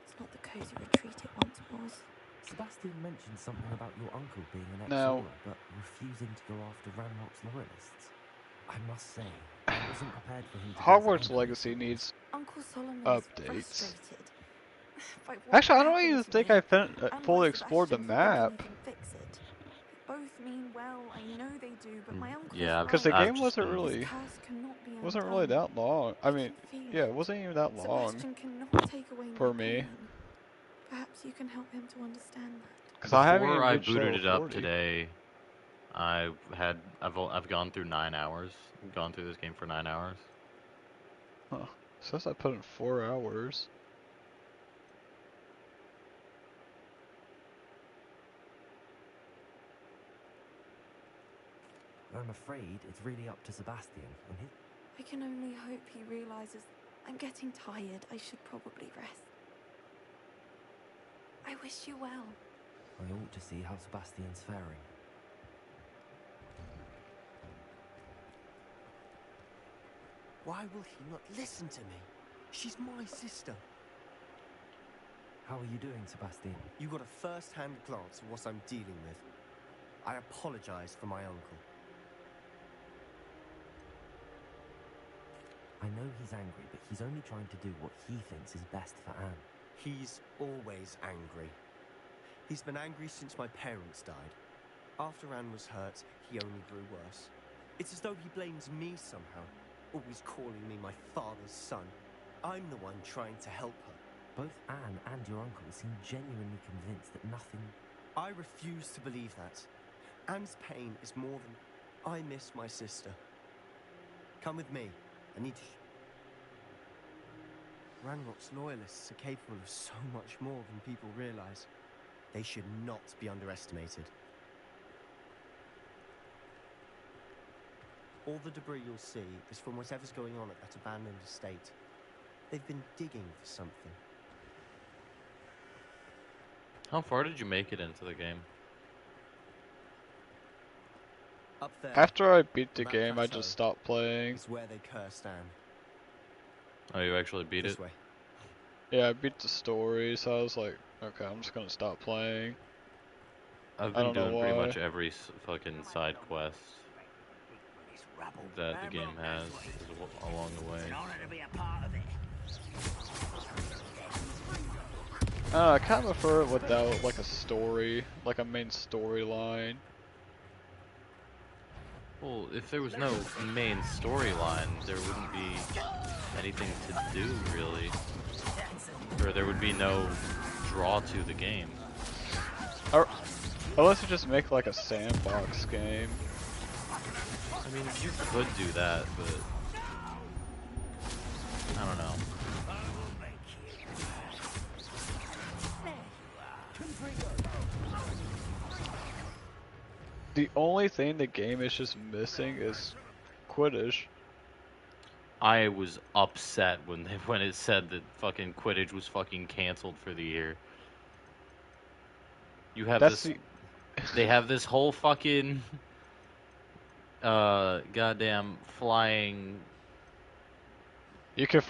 It's not the cozy retreat it once was. Sebastian mentioned something about your uncle being an No. ex-Aura, but refusing to go after Ranrock's loyalists. I must say, I wasn't prepared for him to Hogwarts Legacy needs Uncle Solomon updates. is frustrated by what Actually, I don't happened even to think me, I and fully why explored the Sebastian thinks map. he can fix it. They both mean well, I know they do, but my uncle Yeah, Because the I've game just wasn't been- really undone. really that long. I mean, yeah, it wasn't even that long Sebastian cannot take away my for me. pain. Perhaps you can help him to understand that. Because I haven't Before even I reached booted level it up 40. today, I've gone through 9 hours. I've gone through this game for 9 hours. Huh. Says I put in 4 hours. I'm afraid it's really up to Sebastian and his... I can only hope he realizes I'm getting tired. I should probably rest. I wish you well. I ought to see how Sebastian's faring. Why will he not listen to me? She's my sister. How are you doing, Sebastian? You got a first-hand glance at what I'm dealing with. I apologize for my uncle. I know he's angry, but he's only trying to do what he thinks is best for Anne. He's always angry. He's been angry since my parents died. After Anne was hurt, he only grew worse. It's as though he blames me somehow, always calling me my father's son. I'm the one trying to help her. Both Anne and your uncle seem genuinely convinced that nothing I refuse to believe that. Anne's pain is more than I miss my sister. Come with me. I need to... Ranrock's loyalists are capable of so much more than people realize. They should not be underestimated. All the debris you'll see is from whatever's going on at that abandoned estate. They've been digging for something. How far did you make it into the game? Up there. After I beat the that game, I plateau just stopped playing. is where they cursed Anne. Oh, you actually beat This it? way. Yeah, I beat the story, so I was like, okay, I'm just gonna stop playing. I've I been don't know doing pretty why. much every fucking side quest that the game has along the way. I kind of prefer it without like a story, like a main storyline. Well, if there was no main storyline, there wouldn't be anything to do, really. Or there would be no draw to the game. Or, unless you just make like a sandbox game. I mean, you could do that, but... I don't know. The only thing the game is just missing is Quidditch. I was upset when it said that fucking Quidditch was fucking canceled for the year. You have they have this whole fucking goddamn flying. You can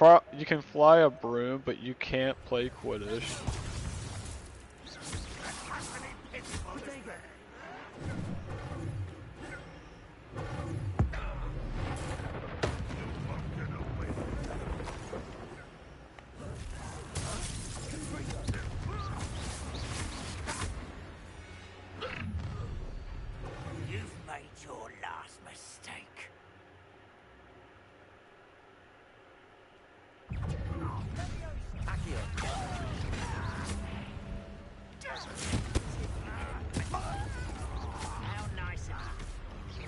fly a broom, but you can't play Quidditch. You've made your last mistake. How nice of you.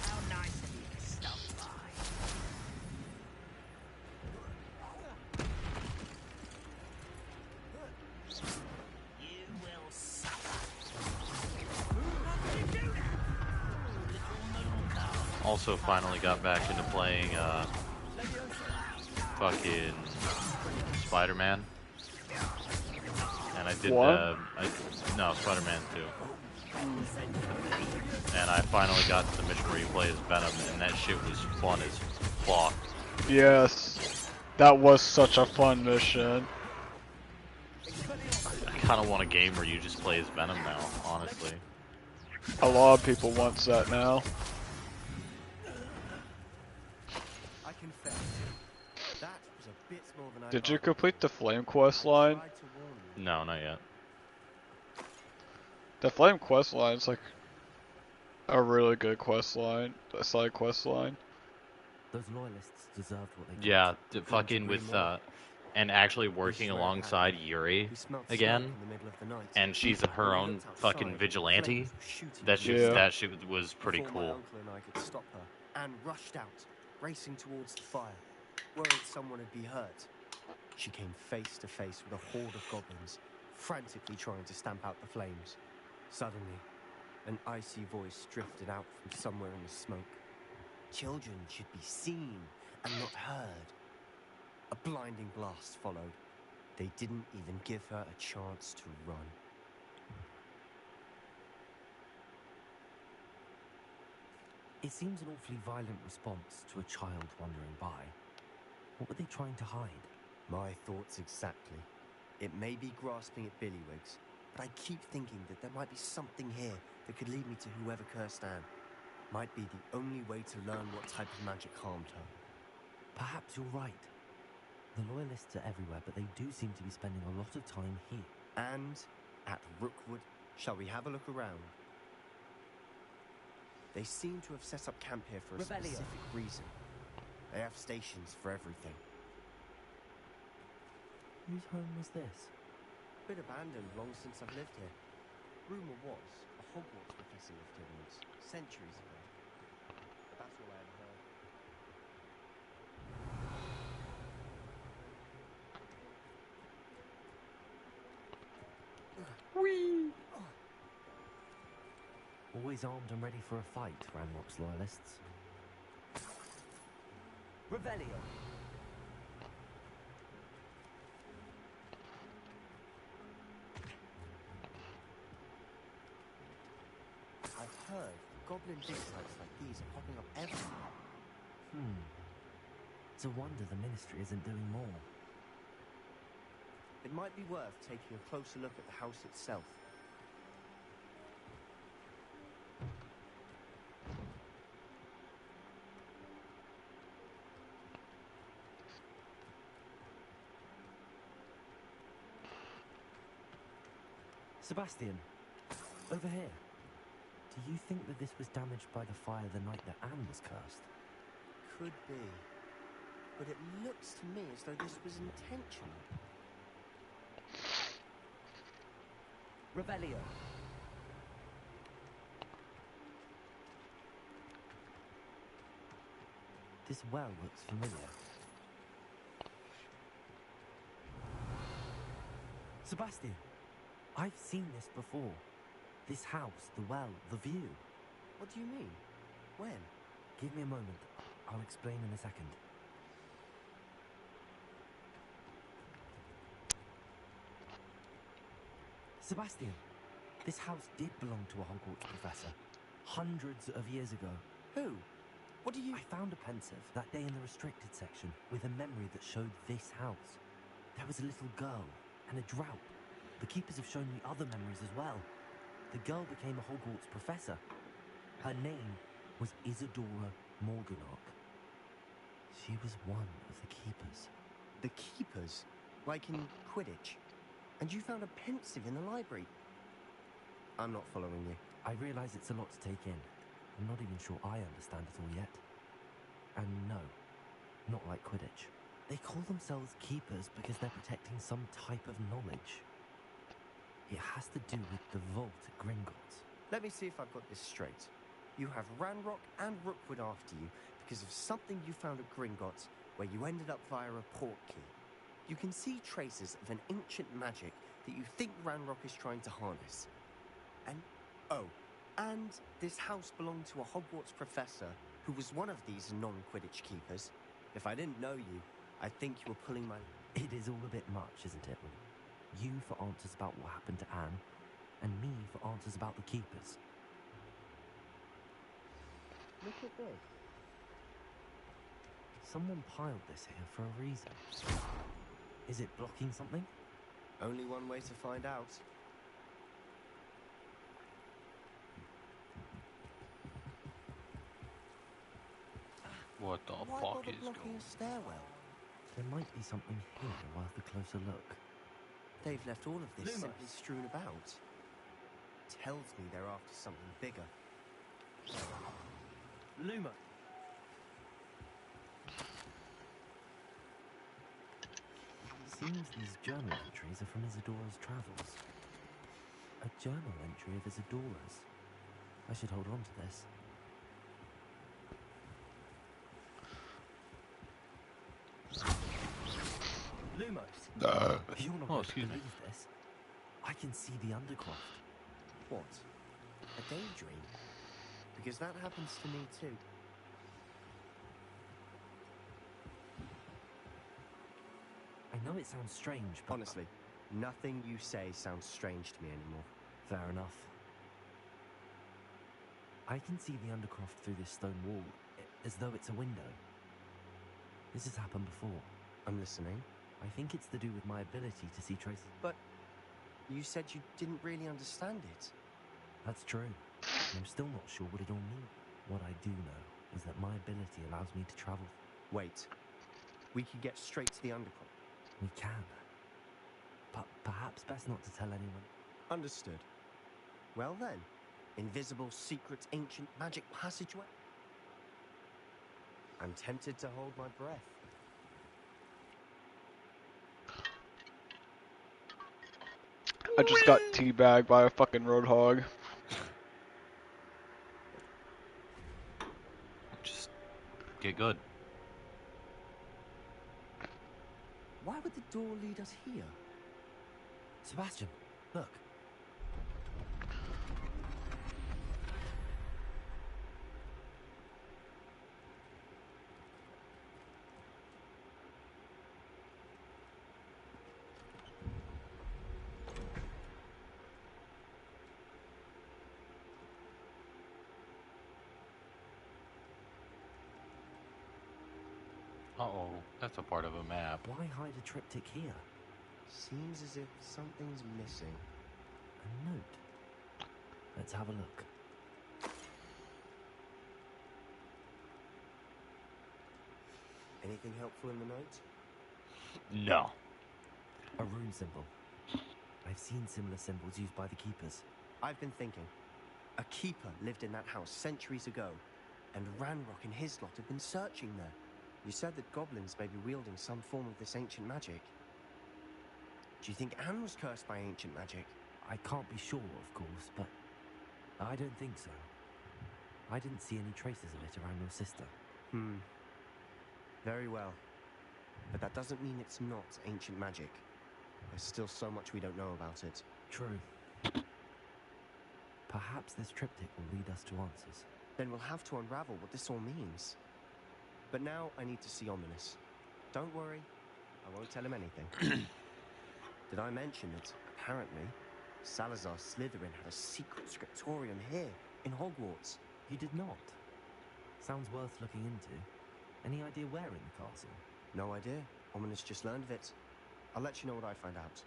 How nice of you to stop by. You will suffer. Also, finally got back into playing fucking Spider-Man, and I did no Spider-Man 2. And I finally got to the mission where you play as Venom, and that shit was fun as fuck. Yes, that was such a fun mission. I kind of want a game where you just play as Venom now, honestly. A lot of people want that now. I confess, that was a bit more than I Did you hoped. complete the Flame quest line? No, not yet. The Flame quest line is like a really good quest line, a side quest line. Those loyalists deserved what they got. Yeah, fucking with and actually working alongside Yuri again, and she's her own fucking vigilante. That shit was pretty Before my cool. uncle and I could stop her, Anne rushed out, racing towards the fire, worried someone would be hurt. She came face to face with a horde of goblins, frantically trying to stamp out the flames. Suddenly, an icy voice drifted out from somewhere in the smoke. Children should be seen and not heard. A blinding blast followed. They didn't even give her a chance to run. It seems an awfully violent response to a child wandering by. What were they trying to hide? My thoughts exactly. It may be grasping at Billywigs, but I keep thinking that there might be something here that could lead me to whoever cursed Anne. Might be the only way to learn what type of magic harmed her. Perhaps you're right. The loyalists are everywhere, but they do seem to be spending a lot of time here. And at Rookwood, shall we have a look around? They seem to have set up camp here for a Revelio. specific reason. They have stations for everything. Whose home was this? Been abandoned long since I've lived here. Rumour was a Hogwarts professor lived here once, centuries ago. But that's all I had heard. Whee! Always armed and ready for a fight, Ranrock's loyalists. Revelio. I've heard goblin dig sites like these are popping up everywhere. It's a wonder the Ministry isn't doing more. It might be worth taking a closer look at the house itself. Sebastian, over here. Do you think that this was damaged by the fire the night that Anne was cursed? Could be. But it looks to me as though this was intentional. Revelio. This well looks familiar. Sebastian, I've seen this before. This house, the well, the view. What do you mean? When? Give me a moment. I'll explain in a second. Sebastian, this house did belong to a Hogwarts professor. Hundreds of years ago. Who? What do you... I found a pensive that day in the restricted section with a memory that showed this house. There was a little girl and a drought. The keepers have shown me other memories as well. The girl became a Hogwarts professor. Her name was Isadora Morganach. She was one of the keepers. The keepers? Like in Quidditch? And you found a pensive in the library? I'm not following you. I realise it's a lot to take in. I'm not even sure I understand it all yet. And no, not like Quidditch. They call themselves keepers because they're protecting some type of knowledge. It has to do with the vault at Gringotts. Let me see if I've got this straight. You have Ranrock and Rookwood after you because of something you found at Gringotts where you ended up via a port key. You can see traces of an ancient magic that you think Ranrock is trying to harness. And this house belonged to a Hogwarts professor who was one of these non-Quidditch keepers. If I didn't know you, I'd think you were pulling my... It is all a bit much, isn't it? You for answers about what happened to Anne, and me for answers about the keepers. Look at this. Someone piled this here for a reason. Is it blocking something? Only one way to find out. What the Why fuck bother is blocking going on? a stairwell? There might be something here worth a closer look. They've left all of this Lumos. simply strewn about. Tells me they're after something bigger. Luma. Seems these journal entries are from Isadora's travels. A journal entry of Isadora's. I should hold on to this. Lumos. No. You're not Oh, going to excuse me. believe this. I can see the Undercroft. What? A daydream? Because that happens to me too. I know it sounds strange, but... Honestly, nothing you say sounds strange to me anymore. Fair enough. I can see the Undercroft through this stone wall, as though it's a window. This has happened before. I'm listening. I think it's to do with my ability to see traces. But you said you didn't really understand it. That's true. And I'm still not sure what it all means. What I do know is that my ability allows me to travel. Wait. We could get straight to the Undercroft. We can. Perhaps best not to tell anyone. Understood. Well then, invisible, secret, ancient magic passageway. I'm tempted to hold my breath. I just got teabagged by a fucking roadhog. Just get good. Why would the door lead us here? Sebastian, look. Uh-oh, that's a part of a map. Why hide a triptych here? Seems as if something's missing. A note. Let's have a look. Anything helpful in the note? No. A rune symbol. I've seen similar symbols used by the keepers. I've been thinking. A keeper lived in that house centuries ago, and Ranrock and his lot have been searching there. You said that goblins may be wielding some form of this ancient magic. Do you think Anne was cursed by ancient magic? I can't be sure, of course, but I don't think so. I didn't see any traces of it around your sister. Very well. But that doesn't mean it's not ancient magic. There's still so much we don't know about it. True. Perhaps this triptych will lead us to answers. Then we'll have to unravel what this all means. But now I need to see Ominous. Don't worry, I won't tell him anything. Did I mention that, apparently, Salazar Slytherin had a secret scriptorium here, in Hogwarts? He did not. Sounds worth looking into. Any idea where in the castle? No idea. Ominous just learned of it. I'll let you know what I find out.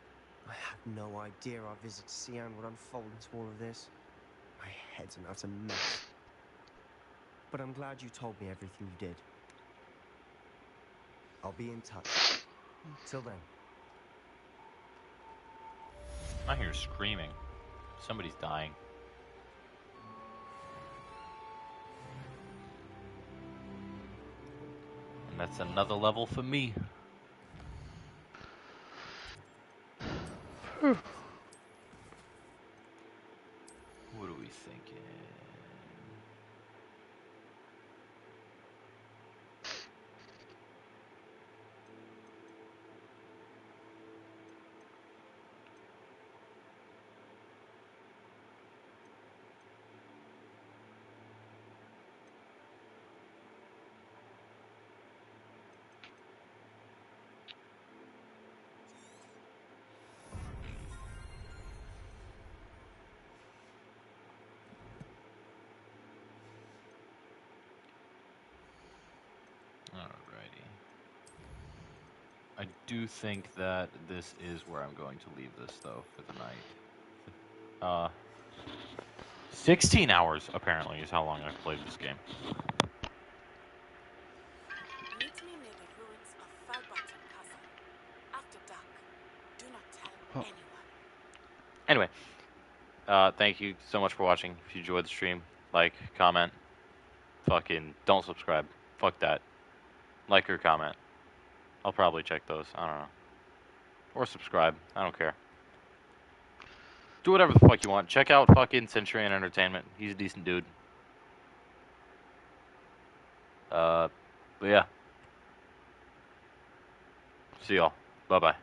I had no idea our visit to Cian would unfold into all of this. My head's an utter mess. But I'm glad you told me everything you did. I'll be in touch. Till then. I hear screaming. Somebody's dying. And that's another level for me. What are we thinking? Alrighty. I do think that this is where I'm going to leave this, though, for the night. 16 hours, apparently, is how long I've played this game. Meet me near the ruins of Falbottom Castle. After dark. Do not tell anyone. Anyway, thank you so much for watching. If you enjoyed the stream, like, comment. Fucking don't subscribe. Fuck that. Like or comment. I'll probably check those. I don't know. Or subscribe. I don't care. Do whatever the fuck you want. Check out fucking Centurion Entertainment. He's a decent dude. But yeah. See y'all. Bye-bye.